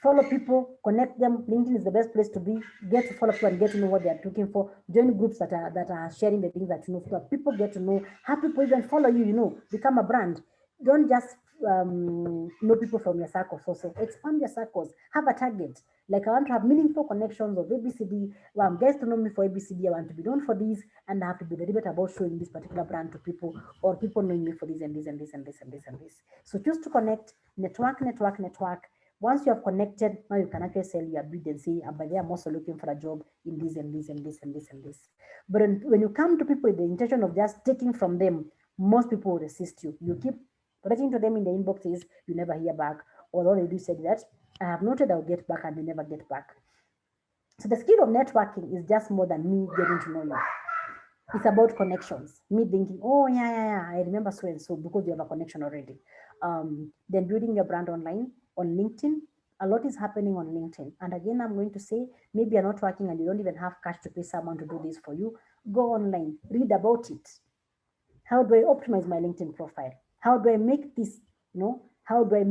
Follow people, connect them. LinkedIn is the best place to be. Get to follow people and get to know what they are looking for. Join groups that are sharing the things that you know, so that people get to know. Have people even follow you. You know, become a brand. Don't just know people from your circles. Also, expand your circles. Have a target. Like, I want to have meaningful connections of ABCD. Well, I'm guys to know me for ABCD. I want to be known for this, and I have to be deliberate about showing this particular brand to people, or people knowing me for this and this and this and this and this and this. So choose to connect, network. Once you have connected, now you can actually sell your bid and say, but I'm also looking for a job in this and this and this and this and this. But when you come to people with the intention of just taking from them, most people will resist you. You keep writing to them in the inboxes, you never hear back. Or all they do said that, I have noted I'll get back, and they never get back. So the skill of networking is just more than me getting to know you. It's about connections. Me thinking, oh yeah, I remember so and so, because you have a connection already. Then building your brand online on LinkedIn. A lot is happening on LinkedIn. And again, I'm going to say, maybe you're not working and you don't even have cash to pay someone to do this for you. Go online, read about it. How do I optimize my LinkedIn profile? How do I make this, how do I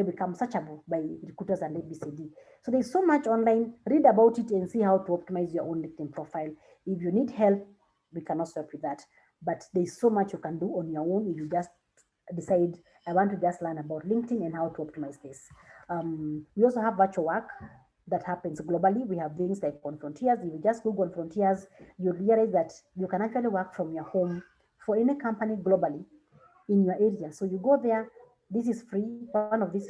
become searchable by recruiters and ABCD? So there's so much online. Read about it and see how to optimize your own LinkedIn profile. If you need help, we can also help with that. But there's so much you can do on your own if you just decide, I want to just learn about LinkedIn and how to optimize this. We also have virtual work that happens globally. We have things like on Frontiers. If you just Google Frontiers, you realize that you can actually work from your home for any company globally in your area. So you go there. This is free. One of these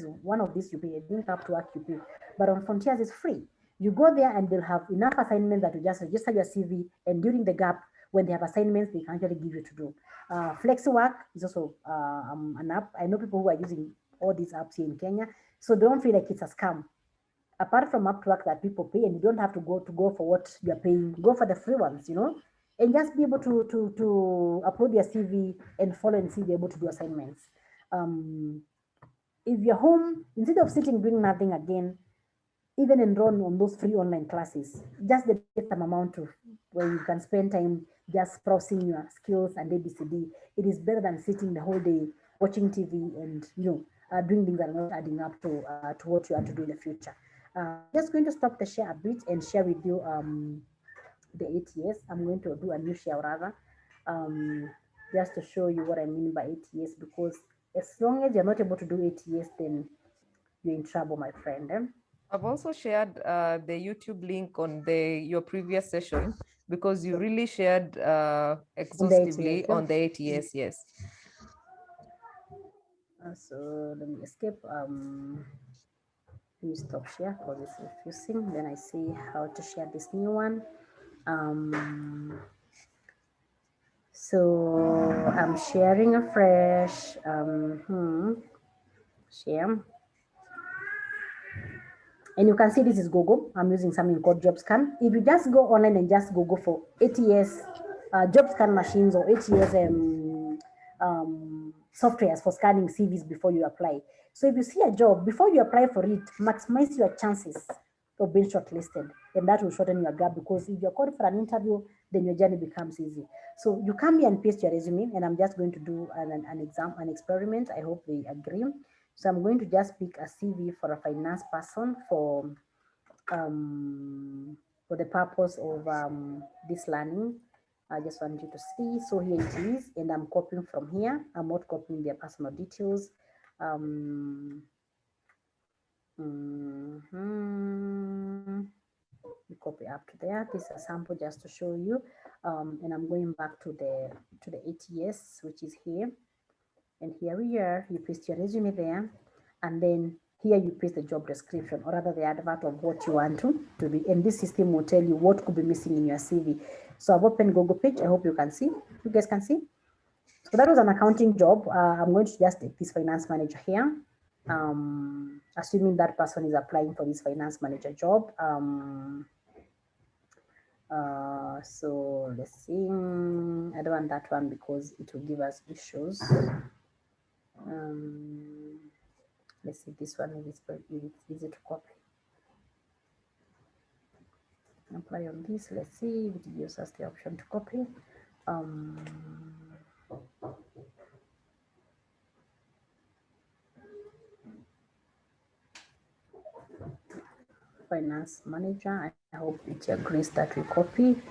you pay. I think up to work you pay, but on Frontiers it's free. You go there and they'll have enough assignments that you just register your CV, and during the gap when they have assignments, they can actually give you to do. FlexiWork is also an app. I know people who are using all these apps here in Kenya, so don't feel like it's a scam. Apart from Upwork that people pay, and you don't have to go for what you're paying, go for the free ones, and just be able to upload your CV and follow and see, be able to do assignments. If you're home, instead of sitting doing nothing again, even enroll on those free online classes. Just dedicate some amount of where you can spend time just browsing your skills and ABCD. It is better than sitting the whole day watching TV and doing things that are not adding up to what you have to do in the future. I'm just going to stop the share a bit and share with you the ATS. I'm going to do a new share rather, just to show you what I mean by ATS, because as long as you're not able to do ATS, then you're in trouble, my friend. I've also shared the YouTube link on your previous session, because you really shared exhaustively on the ATS. Yes. So let me escape. Let me stop share because it's refusing. Then I see how to share this new one. So I'm sharing afresh. Share. And you can see this is Google. I'm using something called JobScan. If you just go online and just Google for ATS, JobScan machines, or ATS softwares for scanning CVs before you apply. So if you see a job, before you apply for it, maximize your chances of being shortlisted. And that will shorten your gap, because if you're called for an interview, then your journey becomes easy. So you come here and paste your resume, and I'm just going to do an experiment. I hope they agree. So I'm going to just pick a CV for a finance person for the purpose of this learning. I just want you to see. So here it is, and I'm copying from here. I'm not copying their personal details. We copy up to there. This is a sample just to show you. And I'm going back to the ATS, which is here. And here we are, you paste your resume there, and then here you paste the job description, or rather the advert of what you want to be. And this system will tell you what could be missing in your CV. So I've opened Google Page. I hope you can see. You guys can see. So that was an accounting job. I'm going to just take this finance manager here. Assuming that person is applying for this finance manager job. So let's see. I don't want that one because it will give us issues. Let's see this one. It's easy to copy. Apply on this. Let's see if it gives us the option to copy. Finance manager. I hope it agrees that we copy.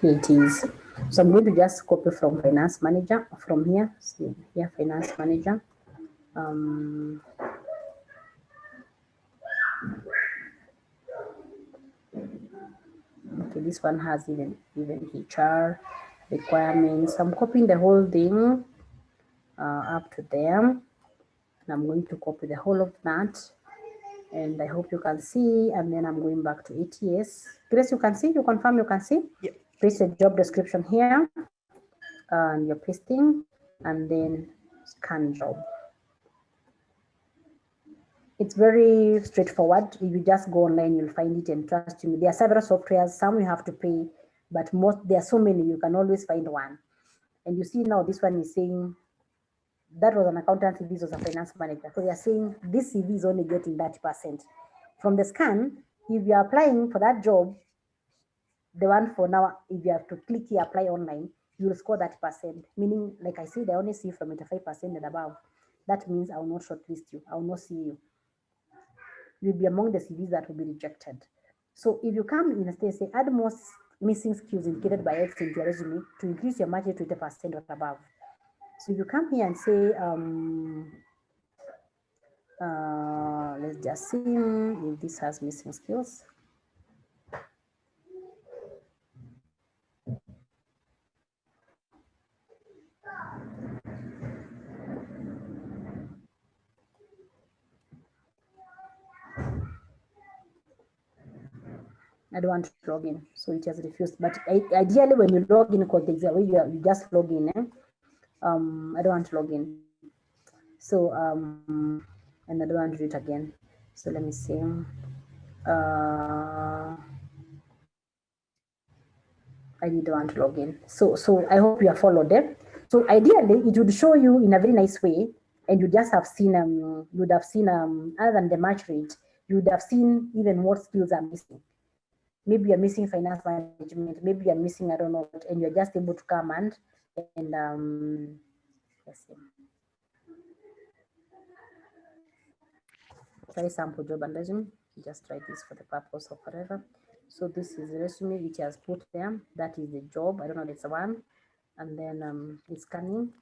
Here it is. So I'm going to just copy from finance manager from here. See here, finance manager. Okay, this one has even HR requirements. I'm copying the whole thing up to there, and I'm going to copy the whole of that. And I hope you can see. And then I'm going back to ATS. Grace, you can see. You confirm you can see. Yeah. Paste the job description here, and you're pasting, and then scan job. It's very straightforward. If you just go online, you'll find it, and trust me, there are several softwares. Some you have to pay, but there are so many, you can always find one. And you see now this one is saying that was an accountancy, this was a finance manager. So they are saying this CV is only getting 30%. From the scan, if you're applying for that job, the one for now, if you have to click here, apply online, you will score that percent. Meaning, like I said, I only see from 85% and above. That means I will not shortlist you. I will not see you. You'll be among the CVs that will be rejected. So if you come in and say add more missing skills indicated by X into your resume to increase your margin to 20% or above. So if you come here and say, let's just see if this has missing skills. I don't want to log in, so it has refused. But ideally, when you log in, because there's a way you just log in. I don't want to log in. So and I don't want to do it again. So let me see. I didn't want to log in. So I hope you have followed it. So ideally, it would show you in a very nice way, and you just have seen you would have seen other than the match rate, you would have seen even what skills are missing. Maybe you're missing finance management, maybe you're missing, I don't know what, and you're just able to come and let's see. Try sample job and resume. Just try this for the purpose of whatever. So this is the resume which has put there. That is the job. I don't know, that's the one. And then it's scanning.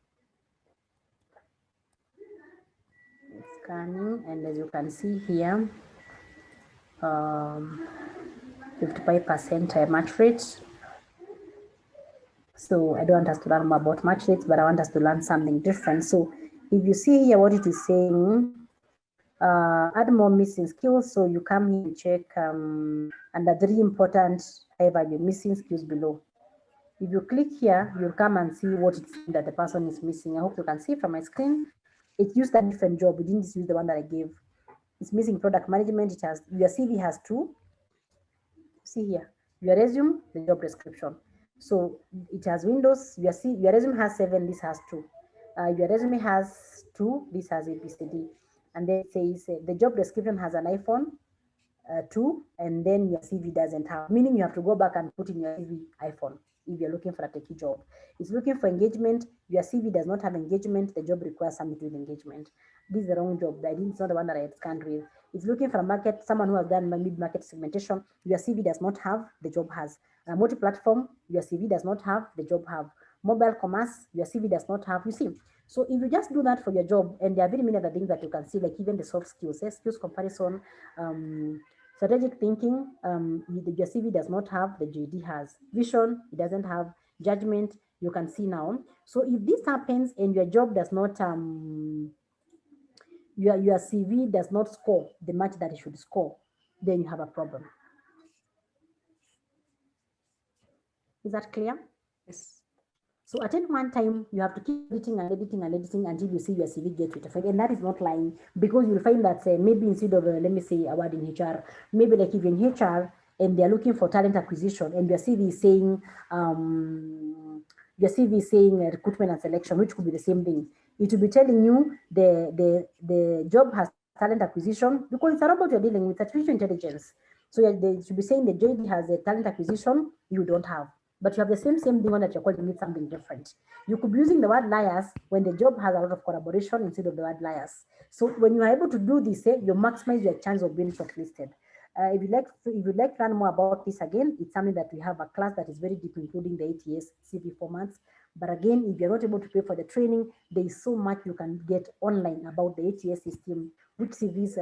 It's scanning, and as you can see here, 55% match rate. So I don't want us to learn more about match rates, but I want us to learn something different. So if you see here what it is saying, add more missing skills. So you come here and check under 3 important high value missing skills below. If you click here, you'll come and see what it's that the person is missing. I hope you can see from my screen. It used a different job. We didn't use the one that I gave. It's missing product management. It has, your CV has 2. See here, your resume, the job description. So it has windows. Your resume has 7. This has 2. Your resume has 2. This has ABCD. And then it says the job description has an iPhone 2, and then your CV doesn't have. Meaning you have to go back and put in your CV iPhone if you're looking for a techie job. It's looking for engagement. Your CV does not have engagement. The job requires somebody with engagement. This is the wrong job. It's not the one that I had scanned with. It's looking for a market, someone who has done mid-market segmentation. Your CV does not have, the job has. Multi-platform, your CV does not have, the job have. Mobile commerce, your CV does not have. You see, So if you just do that for your job, and there are very many other things that you can see, like even the soft skills, skills comparison, strategic thinking, your CV does not have, the JD has. Vision, it doesn't have. Judgment, you can see now. So if this happens and your job does not, your CV does not score the match that it should score, then you have a problem. Is that clear? Yes. So at any one time, you have to keep editing and editing and editing until you see your CV get verified. And that is not lying, because you'll find that maybe instead of, let me say, a word in HR, maybe like if in HR and they're looking for talent acquisition and your CV is saying, recruitment and selection, which could be the same thing. It will be telling you the job has talent acquisition, because it's a robot you're dealing with, artificial intelligence. So they should be saying the JD has a talent acquisition, you don't have, but you have the same thing on that you're calling it something different. You could be using the word liars when the job has a lot of collaboration instead of the word liars. So when you are able to do this, you maximize your chance of being shortlisted. If you'd like to learn more about this again, it's something that we have a class that is very deep, including the ATS CV formats. But again, if you're not able to pay for the training, there is so much you can get online about the ATS system, which CVs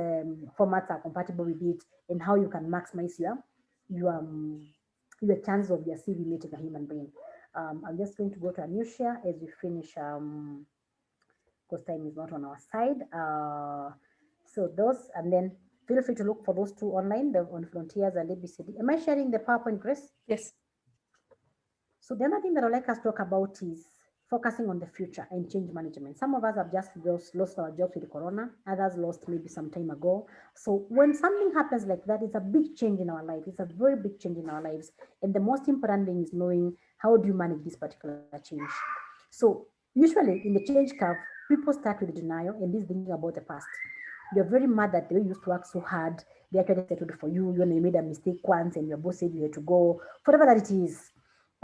formats are compatible with it, and how you can maximize your um, your chance of your CV meeting a human being. I'm just going to go to a new share as we finish, because time is not on our side. So those, and then feel free to look for those two online, the on Frontiers and ABCD. Am I sharing the PowerPoint, Grace? Yes. So the other thing that I'd like us to talk about is focusing on the future and change management. Some of us have just lost our jobs with Corona, others lost maybe some time ago. So when something happens like that, it's a big change in our life. It's a very big change in our lives. And the most important thing is knowing how do you manage this particular change. So usually in the change curve, people start with denial and this thinking about the past. You're very mad that they used to work so hard. They actually settled for you. You know, you made a mistake once and your boss said you had to go, whatever that it is.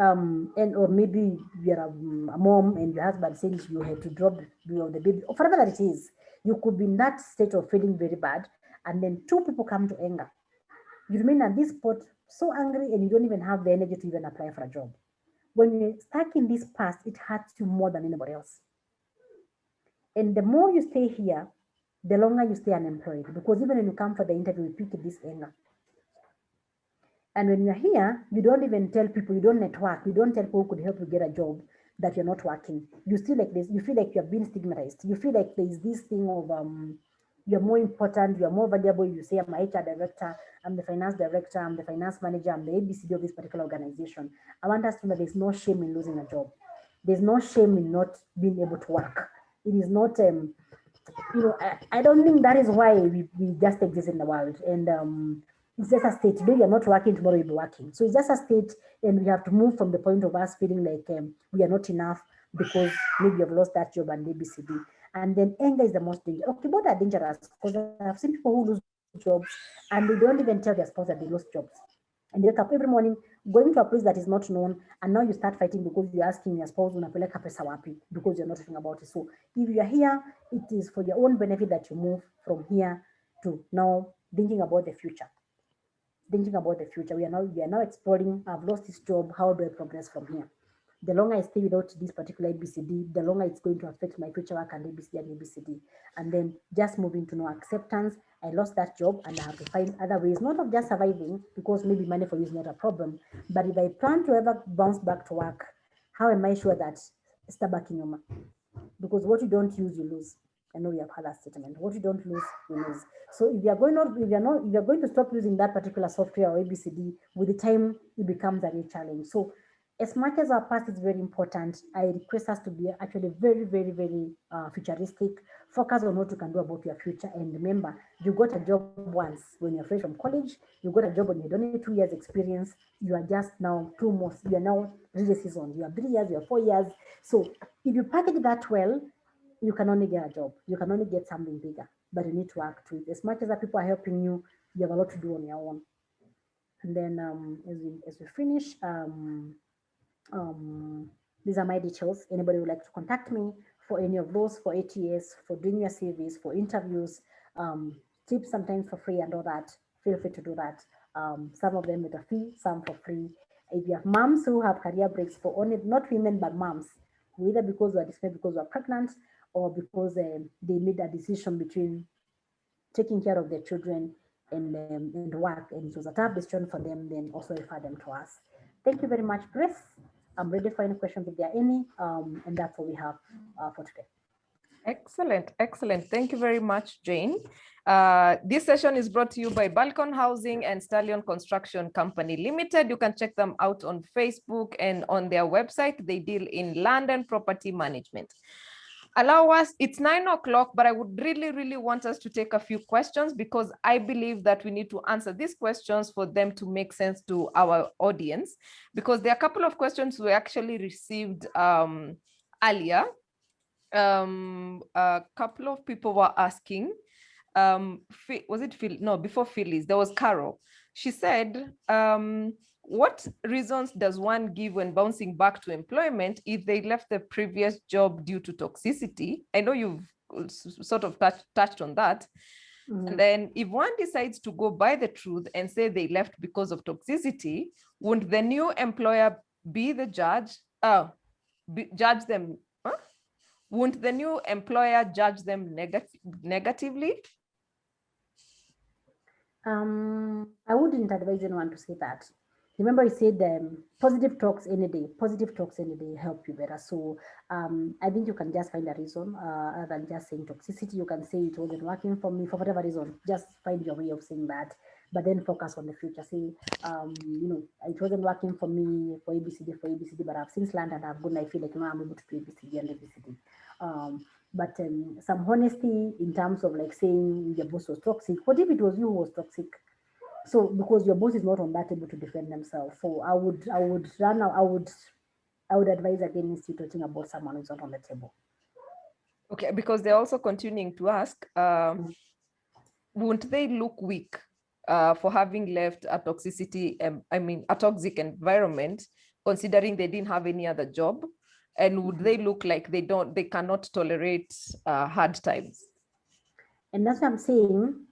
And or maybe you're a mom and your husband says you had to drop the baby, or whatever that it is. You could be in that state of feeling very bad, and then two people come to anger. You remain at this spot so angry, and you don't even have the energy to even apply for a job. When you're stuck in this past, it hurts you more than anybody else. And the more you stay here, the longer you stay unemployed. Because even when you come for the interview, you pick this anger. And when you're here, you don't even tell people, you don't network, you don't tell people who could help you get a job that you're not working. You still like this, you feel like you're being stigmatized. You feel like there's this thing of you're more important, you're more valuable. You say, I'm a HR director, I'm the finance director, I'm the finance manager, I'm the ABCD of this particular organization. I want us to know there's no shame in losing a job. There's no shame in not being able to work. It is not I don't think that is why we just exist in the world. And it's just a state. Today you're not working, tomorrow you'll be working. So it's just a state, and we have to move from the point of us feeling like we are not enough because maybe you've lost that job and ABCD. And then anger is the most dangerous. Okay, both are dangerous, because I've seen people who lose jobs and they don't even tell their spouse that they lost jobs. And they wake up every morning going to a place that is not known, and now you start fighting because you're asking your spouse unapeleka pesa wapi, because you're not talking about it. So if you are here, it is for your own benefit that you move from here to now thinking about the future. Thinking about the future. We are now exploring, I've lost this job, how do I progress from here? The longer I stay without this particular ABCD, the longer it's going to affect my future work and ABCD and ABCD. And then just moving to no acceptance. I lost that job and I have to find other ways, not of just surviving, because maybe money for you is not a problem. But if I plan to ever bounce back to work, how am I sure that back in your, because what you don't use, you lose. I know we have had that statement. What you don't lose, you lose. So if you're going to stop using that particular software or ABCD, with the time it becomes a real challenge. So as much as our past is very important, I request us to be actually very, very, very futuristic. Focus on what you can do about your future. And remember, you got a job once when you're fresh from college. You got a job when you had only 2 years experience. You are just now you are now really seasoned. You are 3 years, you are 4 years. So if you package that well, you can only get a job. You can only get something bigger, but you need to work to it. As much as the people are helping you, you have a lot to do on your own. And then as we finish, these are my details. Anybody would like to contact me for any of those, for ATS, for doing your CVs, for interviews, tips sometimes for free and all that, feel free to do that. Some of them with a fee, some for free. If you have moms who have career breaks, for only not women but moms either because we are dismissed because we are pregnant or because they made a decision between taking care of their children and work, and it was a tough decision for them, then also refer them to us. Thank you very much, Grace. I'm ready for any questions if there are any, and that's all we have for today. Excellent, excellent. Thank you very much, Jane. This session is brought to you by Balcon Housing and Stallion Construction Company Limited. You can check them out on Facebook and on their website. They deal in land and property management. Allow us, it's 9 o'clock, but I would really want us to take a few questions because I believe that we need to answer these questions for them to make sense to our audience, because there are a couple of questions we actually received earlier. A couple of people were asking, was it Phil? No, before Phyllis, there was Carol. She said, what reasons does one give when bouncing back to employment if they left the previous job due to toxicity? I know you've sort of touched on that. And then if one decides to go by the truth and say they left because of toxicity, wouldn't the new employer be the judge? Judge them? Huh? Wouldn't the new employer judge them negatively? I wouldn't advise anyone to say that. Remember, I said positive talks any day. Positive talks any day help you better. So I think you can just find a reason other than just saying toxicity. You can say it wasn't working for me for whatever reason. Just find your way of saying that, but then focus on the future. Say, it wasn't working for me for ABCD, but I've since learned and I've gone. I feel like now I'm able to do ABCD and ABCD. But some honesty in terms of like saying your boss was toxic. What if it was you who was toxic? So because your boss is not on that able to defend themselves, so I would advise against you talking about someone who's not on the table. Okay, because they're also continuing to ask, won't they look weak for having left a a toxic environment, considering they didn't have any other job? And would they look like they cannot tolerate hard times? And that's what I'm saying.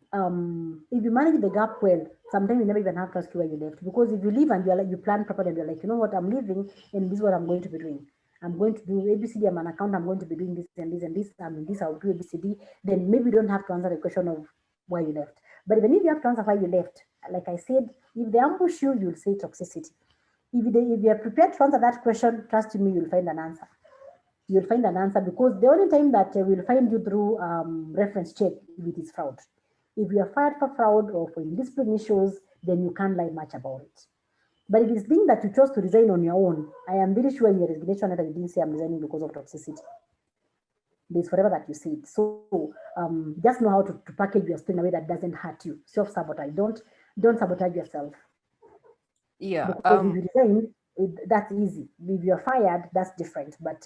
If you manage the gap well, sometimes you never even have to ask you where you left. Because if you leave and you plan properly and you're like, you know what, I'm leaving and this is what I'm going to be doing. I'm going to do ABCD, I'm an account, I'm going to be doing this and this and this, this I'll do ABCD, then maybe you don't have to answer the question of why you left. But even if you have to answer why you left, like I said, if they ambush you, you'll say toxicity. If you are prepared to answer that question, trust me, you'll find an answer. You'll find an answer, because the only time that we'll find you through reference check if it is fraud. If you are fired for fraud or for indiscipline issues, then you can't lie much about it. But if it's being that you chose to resign on your own, I am very sure in your resignation letter you didn't say I'm resigning because of toxicity. There's forever that you said. So just know how to package your story in a way that doesn't hurt you. Self-sabotage. Don't sabotage yourself. Yeah. Because if you resign, that's easy. If you're fired, that's different. But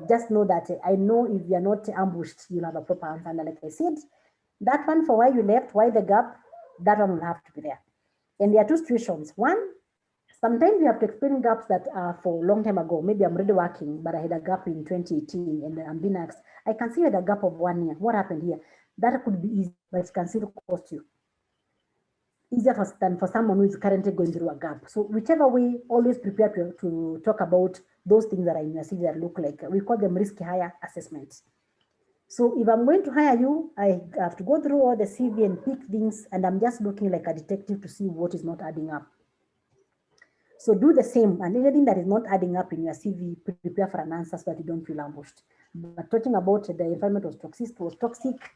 just know that I know if you're not ambushed, you'll have a proper answer. And like I said, that one for why you left, why the gap, that one will have to be there. And there are two situations. One, sometimes you have to explain gaps that are for a long time ago. Maybe I'm already working, but I had a gap in 2018 and I'm being asked, I can see you had a gap of 1 year. What happened here? That could be easy, but it can still cost you. Easier than for someone who is currently going through a gap. So whichever way, always prepare to talk about those things that are in your CV that look like, we call them risk hire assessments. So if I'm going to hire you, I have to go through all the CV and pick things, and I'm just looking like a detective to see what is not adding up. So do the same, and anything that is not adding up in your CV, prepare for an answer so that you don't feel ambushed. But talking about the environment was toxic,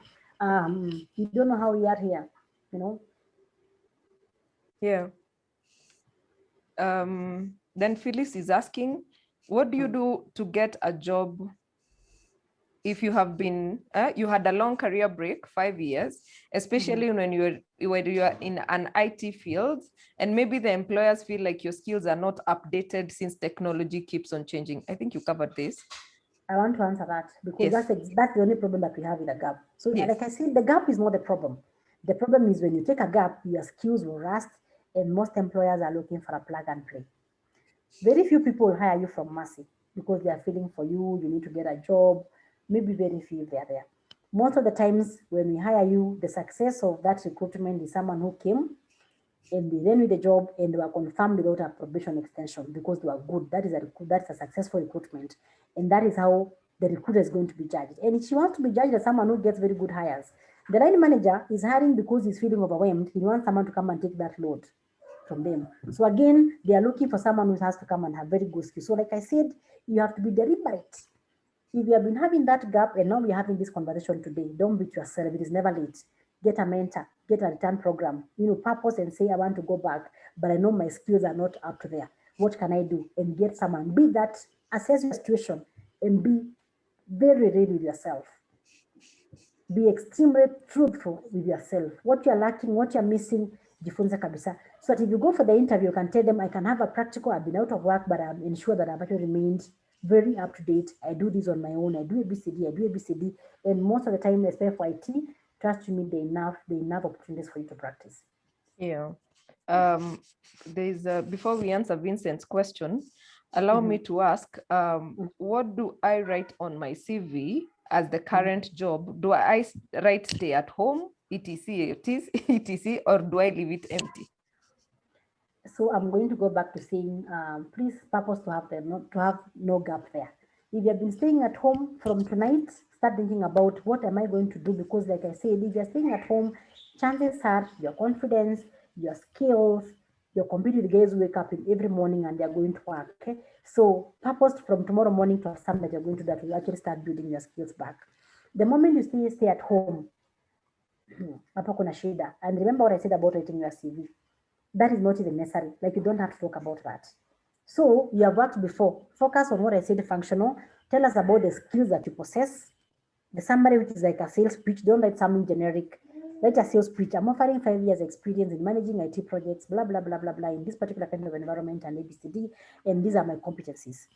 you don't know how we are here, you know. Yeah. Then Phyllis is asking, what do you do to get a job if you have been, you had a long career break, 5 years, especially when you are in an IT field, and maybe the employers feel like your skills are not updated since technology keeps on changing? I think you covered this. I want to answer that because that's the only problem that we have with a gap. So like I said, the gap is not the problem. The problem is when you take a gap, your skills will rust, and most employers are looking for a plug and play. Very few people hire you from mercy because they are feeling for you, you need to get a job. Maybe very few they are there. Most of the times when we hire you, the success of that recruitment is someone who came, and they ran with the job and were confirmed without a probation extension because they were good. That's a successful recruitment. And that is how the recruiter is going to be judged. And if she wants to be judged as someone who gets very good hires, the line manager is hiring because he's feeling overwhelmed. He wants someone to come and take that load from them. So again, they are looking for someone who has to come and have very good skills. So like I said, you have to be deliberate. If you have been having that gap and now we're having this conversation today, don't beat yourself. It is never late. Get a mentor, get a return program, purpose and say, I want to go back, but I know my skills are not up to there. What can I do? And get someone. Be that, assess your situation and be very ready with yourself. Be extremely truthful with yourself. What you're lacking, what you're missing, jifunze kabisa. So that if you go for the interview, you can tell them, I can have a practical, I've been out of work, but I'm ensure that I've actually remained very up to date. I do this on my own. I do ABCD. And most of the time, especially for IT, trust me, there are enough opportunities for you to practice. Yeah. Before we answer Vincent's question, allow me to ask, what do I write on my CV as the current job? Do I write stay at home, etc., etc., or do I leave it empty? So I'm going to go back to saying, please purpose to have no gap there. If you have been staying at home from tonight, start thinking about what am I going to do? Because like I said, if you're staying at home, chances are your confidence, your skills, your computer guys wake up in every morning and they're going to work. Okay? So purpose from tomorrow morning to something that you're going to do that will actually start building your skills back. The moment you stay at home, hapo kuna shida. And remember what I said about writing your CV. That is not even necessary. Like you don't have to talk about that. So you have worked before. Focus on what I said, functional. Tell us about the skills that you possess. The summary, which is like a sales pitch. Don't write something generic. Write a sales pitch. I'm offering 5 years experience in managing IT projects, blah, blah, blah, blah, blah, in this particular kind of environment and ABCD. And these are my competencies.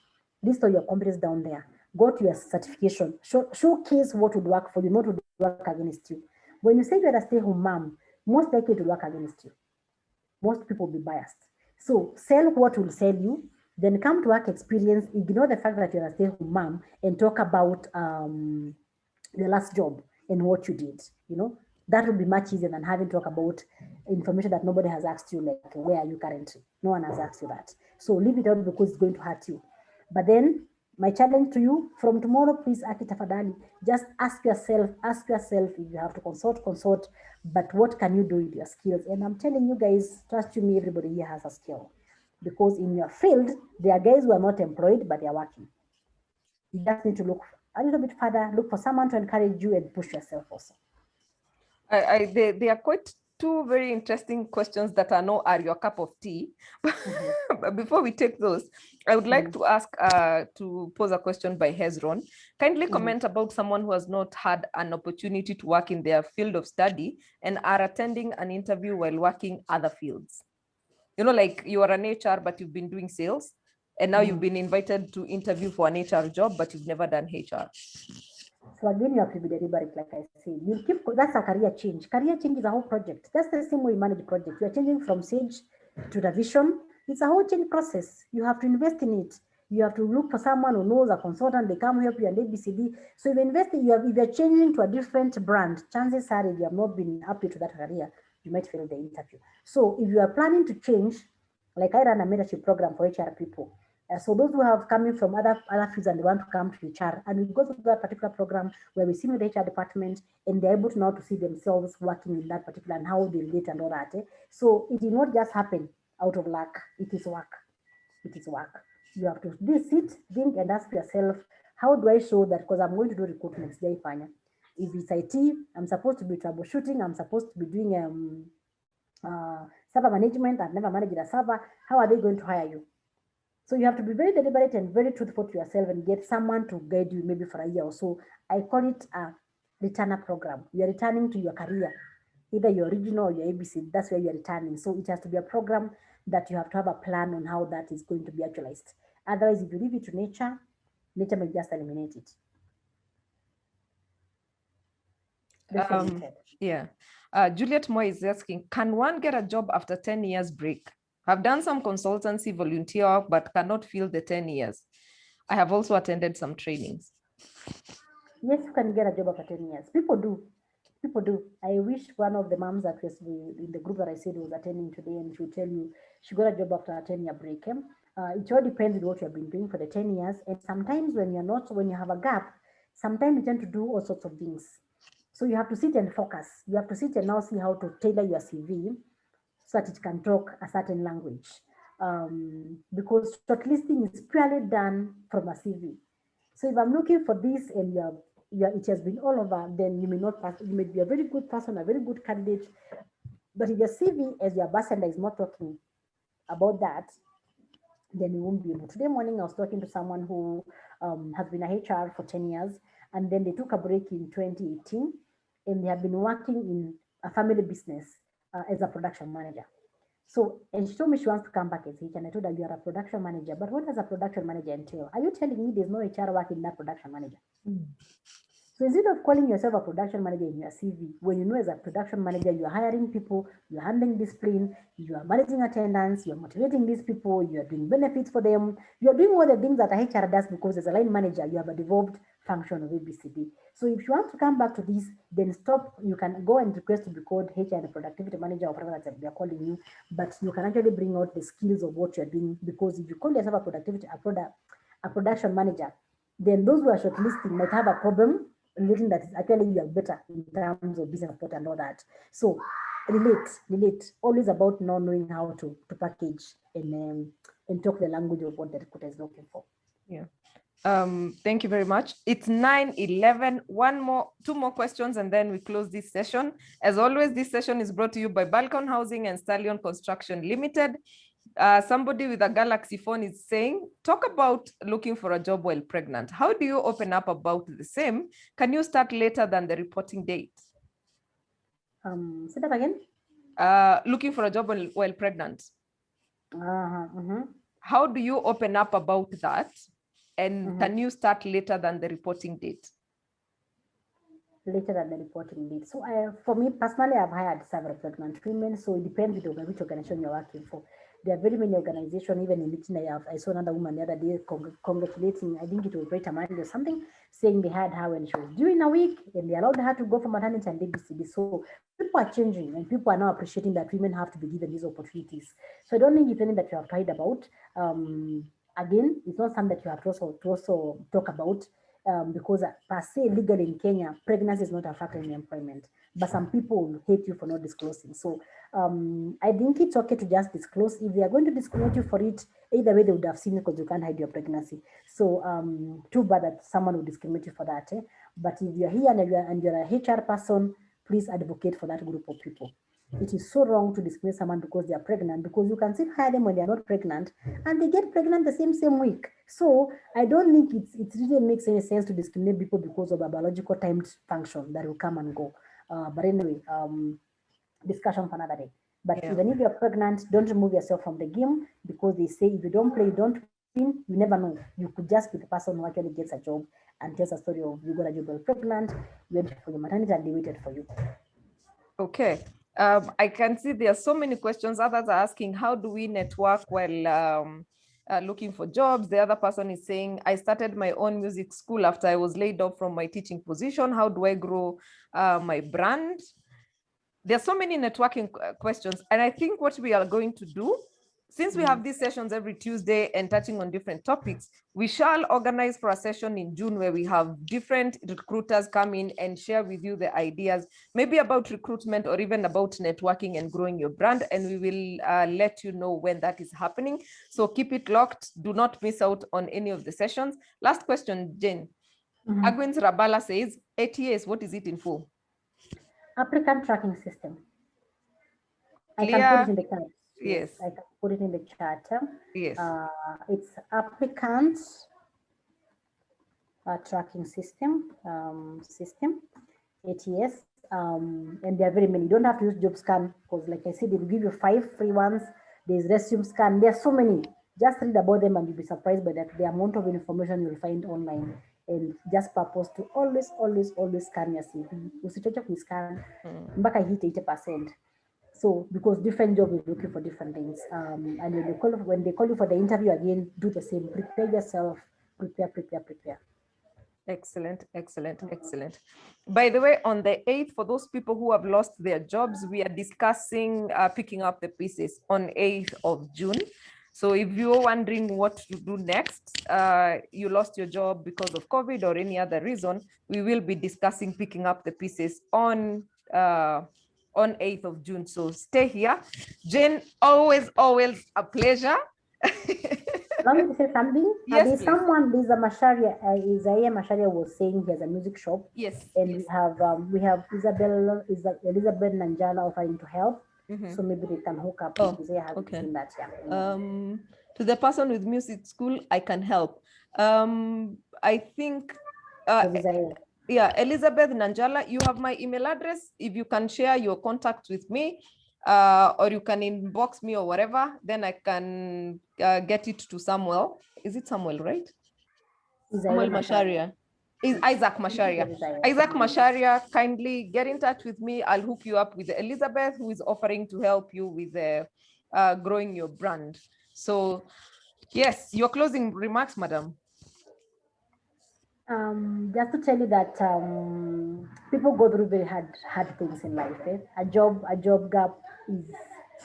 List all your competencies down there. Go to your certification. Showcase what would work for you, not would work against you. When you say you're a stay-home mom, most likely it will work against you. Most people will be biased. So sell what will sell you, then come to work experience, ignore the fact that you're a stay-home mom and talk about the last job and what you did. That would be much easier than having to talk about information that nobody has asked you, like where are you currently? No one has asked you that. So leave it out because it's going to hurt you. But then my challenge to you from tomorrow, please, Aki tafadhali, just ask yourself if you have to consult, but what can you do with your skills? And I'm telling you guys, trust you me, everybody here has a skill. Because in your field, there are guys who are not employed, but they are working. You just need to look a little bit further, look for someone to encourage you and push yourself also. They are quite two very interesting questions that I know are your cup of tea. But before we take those, I would like to ask, to pose a question by Hezron. Kindly comment about someone who has not had an opportunity to work in their field of study and are attending an interview while working other fields. Like you are an HR, but you've been doing sales, and now you've been invited to interview for an HR job, but you've never done HR. So again, you have to be deliberate, like I said. That's a career change. Career change is a whole project. That's the same way you manage project. You are changing from Sage to the Vision. It's a whole change process. You have to invest in it. You have to look for someone who knows, a consultant, they come help you and ABCD. So if you invest, if you're changing to a different brand, chances are if you have not been happy to that career, you might fail the interview. So if you are planning to change, like I run a mentorship program for HR people. So those who have coming from other fields and they want to come to HR, and we go through that particular program where we see with the HR department and they're able to now to see themselves working in that particular and how they relate and all that. So it will not just happen out of luck. It is work. It is work. You have to sit, think, and ask yourself, how do I show that? Because I'm going to do recruitment today, Fanya. If it's IT, I'm supposed to be troubleshooting. I'm supposed to be doing server management. I've never managed a server. How are they going to hire you? So you have to be very deliberate and very truthful to yourself and get someone to guide you maybe for a year or so. I call it a returner program. You are returning to your career, either your original or your ABC. That's where you are returning. So it has to be a program that you have to have a plan on how that is going to be actualized. Otherwise, if you leave it to nature, nature may just eliminate it. Juliet Moy is asking, can one get a job after 10 years break? I've done some consultancy volunteer work, but cannot fill the 10 years. I have also attended some trainings. Yes, you can get a job after 10 years. People do. People do. I wish one of the moms that was in the group that I said was attending today, and she would tell you she got a job after a 10-year break. It all depends on what you have been doing for the 10 years. And sometimes when you're not, when you have a gap, sometimes you tend to do all sorts of things. So you have to sit and focus. You have to sit and now see how to tailor your CV so that it can talk a certain language. Because shortlisting is purely done from a CV. So if I'm looking for this and it has been all over, then you may not pass. You may be a very good person, a very good candidate, but if your CV as your bartender is not talking about that, then you won't be able. Today morning, I was talking to someone who has been a HR for 10 years, and then they took a break in 2018, and they have been working in a family business as a production manager. So, and she told me she wants to come back as HR, and I told her, you are a production manager, but what does a production manager entail? Are you telling me there's no HR work in that production manager? So instead of calling yourself a production manager in your CV, when you know as a production manager, you're hiring people, you're handling discipline, you are managing attendance, you're motivating these people, you're doing benefits for them, you're doing all the things that a HR does because as a line manager, you have a devolved function of ABCD. So if you want to come back to this, then stop. You can go and request to be called HR and productivity manager or whatever that they're calling you, but you can actually bring out the skills of what you're doing, because if you call yourself a production manager, then those who are shortlisting might have a problem relating that is actually you are better in terms of business support and all that. So relate. Always about not knowing how to package and talk the language of what the recruiter is looking for. Yeah. Thank you very much. It's 9:11. Two more questions, and then we close this session. As always, this session is brought to you by Balcon Housing and Stallion Construction Limited. Somebody with a Galaxy phone is saying, talk about looking for a job while pregnant. How do you open up about the same? Can you start later than the reporting date? Say that again. Looking for a job while pregnant. Mm-hmm. How do you open up about that? And can you start later than the reporting date? Later than the reporting date. So for me personally, I've hired several pregnant women. So it depends on which organization you're working for. There are very many organizations, even in LinkedIn, I saw another woman the other day congratulating, I think it was Rita Mandi or something, saying they had her when she was due in a week and they allowed her to go for maternity and ABCD. So people are changing and people are now appreciating that women have to be given these opportunities. So I don't think it's anything that you have tried about. Again, it's not something that you have to also talk about. Because per se, legally in Kenya, pregnancy is not a factor in employment, but some people hate you for not disclosing. So I think it's okay to just disclose. If they are going to discriminate you for it, either way they would have seen it because you can't hide your pregnancy. So too bad that someone would discriminate you for that. But if you're here and you're a HR person, please advocate for that group of people. It is so wrong to discriminate someone because they are pregnant, because you can still hire them when they are not pregnant and they get pregnant the same week. So I don't think it really makes any sense to discriminate people because of a biological timed function that will come and go. But anyway, discussion for another day. But even if you're pregnant, don't remove yourself from the game, because they say if you don't play, you don't win. You never know. You could just be the person who actually gets a job and tells a story of you got a job while pregnant, you went for your maternity and they waited for you. Okay. I can see there are so many questions. Others are asking, how do we network while looking for jobs? The other person is saying, I started my own music school after I was laid off from my teaching position. How do I grow my brand? There are so many networking questions. And I think what we are going to do, since we have these sessions every Tuesday and touching on different topics, we shall organize for a session in June where we have different recruiters come in and share with you the ideas, maybe about recruitment or even about networking and growing your brand. And we will let you know when that is happening. So keep it locked. Do not miss out on any of the sessions. Last question, Jane. Agwins Rabala says, ATS, what is it in full? Applicant tracking system. Clear? I can put it in the chat. Yes. I can put it in the chat. Yes. It's applicant tracking system, ATS, and there are very many. You don't have to use job scan because, like I said, they will give you 5 free ones. There's resume scan. There are so many. Just read about them and you'll be surprised by that the amount of information you'll find online. And just purpose to always scan your CV. Usichoke kuiscan mpaka hit 80%. So because different jobs are looking for different things, and when they call you for the interview again, do the same. Prepare yourself. Prepare. Excellent, excellent, excellent. By the way, on the 8th, for those people who have lost their jobs, we are discussing picking up the pieces on 8th of June. So if you're wondering what to do next, you lost your job because of COVID or any other reason, we will be discussing picking up the pieces on 8th of June. So stay here. Jane, always a pleasure. Allow me to say something. Yes, There's please. someone, there's a Masharia, Isaiah Masharia was saying he has a music shop. Yes. And yes. we have Elizabeth Nanjala offering to help. So maybe they can hook up. Oh, Isaiah has okay. seen that. Yeah. To the person with music school, I can help. I think, yeah, Elizabeth Nanjala, you have my email address. If you can share your contact with me, or you can inbox me or whatever, then I can get it to Samuel. Is it Samuel, right? Samuel Masharia. Is Isaac Masharia. Isaac Masharia, kindly get in touch with me. I'll hook you up with Elizabeth, who is offering to help you with growing your brand. So yes, your closing remarks, madam. Just to tell you that people go through very hard things in life. A job gap is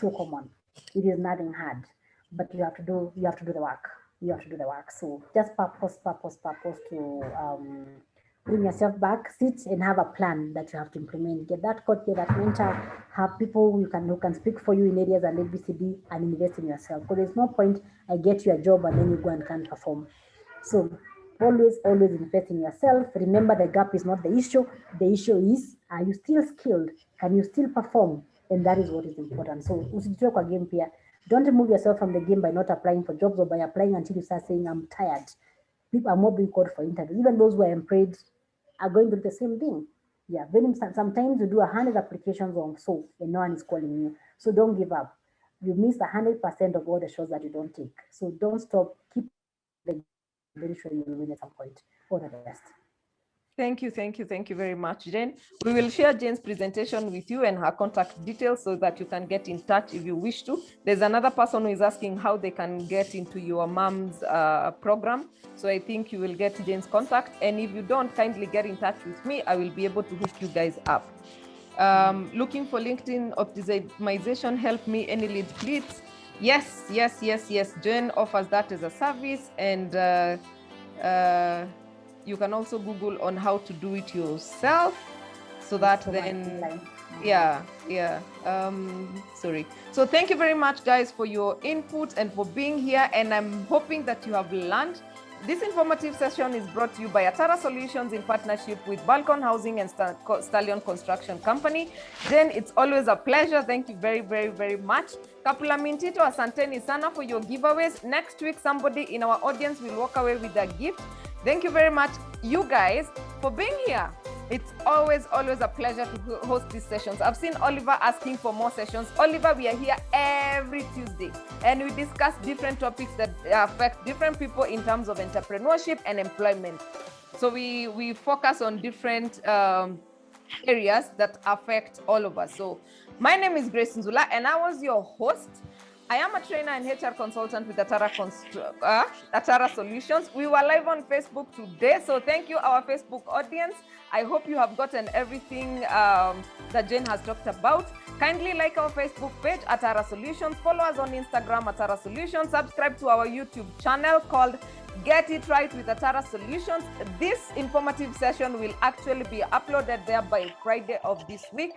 so common. It is nothing hard, but you have to do the work. You have to do the work. So just purpose to bring yourself back, sit and have a plan that you have to implement. Get that coach, get that mentor, have people who can speak for you in areas and ABCD and invest in yourself. Because there's no point I get you a job and then you go and can't perform. So always invest in yourself. Remember, the gap is not the issue. The issue is, are you still skilled? Can you still perform? And that is what is important. So usijitoe kwa game pia. Don't remove yourself from the game by not applying for jobs or by applying until you start saying, I'm tired. People are more being called for interviews. Even those who are employed are going through the same thing. Yeah, sometimes you do 100 applications on so and no one is calling you. So don't give up. You miss 100% of all the shots that you don't take. So don't stop. Keep the very sure you will win at some point. All the best. Thank you very much, Jane. We will share Jane's presentation with you and her contact details so that you can get in touch if you wish to. There's another person who is asking how they can get into your mom's program. So I think you will get Jane's contact. And if you don't, kindly get in touch with me. I will be able to hook you guys up. Looking for LinkedIn optimization, help me, any lead, please. Yes. Jane offers that as a service, and you can also Google on how to do it yourself, so that then, sorry. So thank you very much, guys, for your input and for being here, and I'm hoping that you have learned. This informative session is brought to you by Atara Solutions in partnership with Balcon Housing and Stallion Construction Company. Then it's always a pleasure. Thank you very much. Kapula Mintito, asanteni sana for your giveaways. Next week, somebody in our audience will walk away with a gift. Thank you very much, you guys, for being here. It's always a pleasure to host these sessions. I've seen Oliver asking for more sessions. Oliver, we are here every Tuesday, and we discuss different topics that affect different people in terms of entrepreneurship and employment. So we focus on different areas that affect all of us. So my name is Grace Nzula, and I was your host. I am a trainer and HR consultant with Atara Solutions. We were live on Facebook today, so thank you, our Facebook audience. I hope you have gotten everything that Jane has talked about. Kindly like our Facebook page, Atara Solutions. Follow us on Instagram, Atara Solutions. Subscribe to our YouTube channel called Get It Right with Atara Solutions. This informative session will actually be uploaded there by Friday of this week.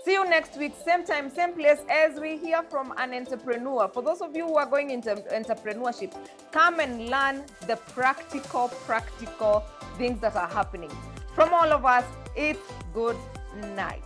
See you next week, same time, same place, as we hear from an entrepreneur. For those of you who are going into entrepreneurship, come and learn the practical things that are happening. From all of us, it's good night.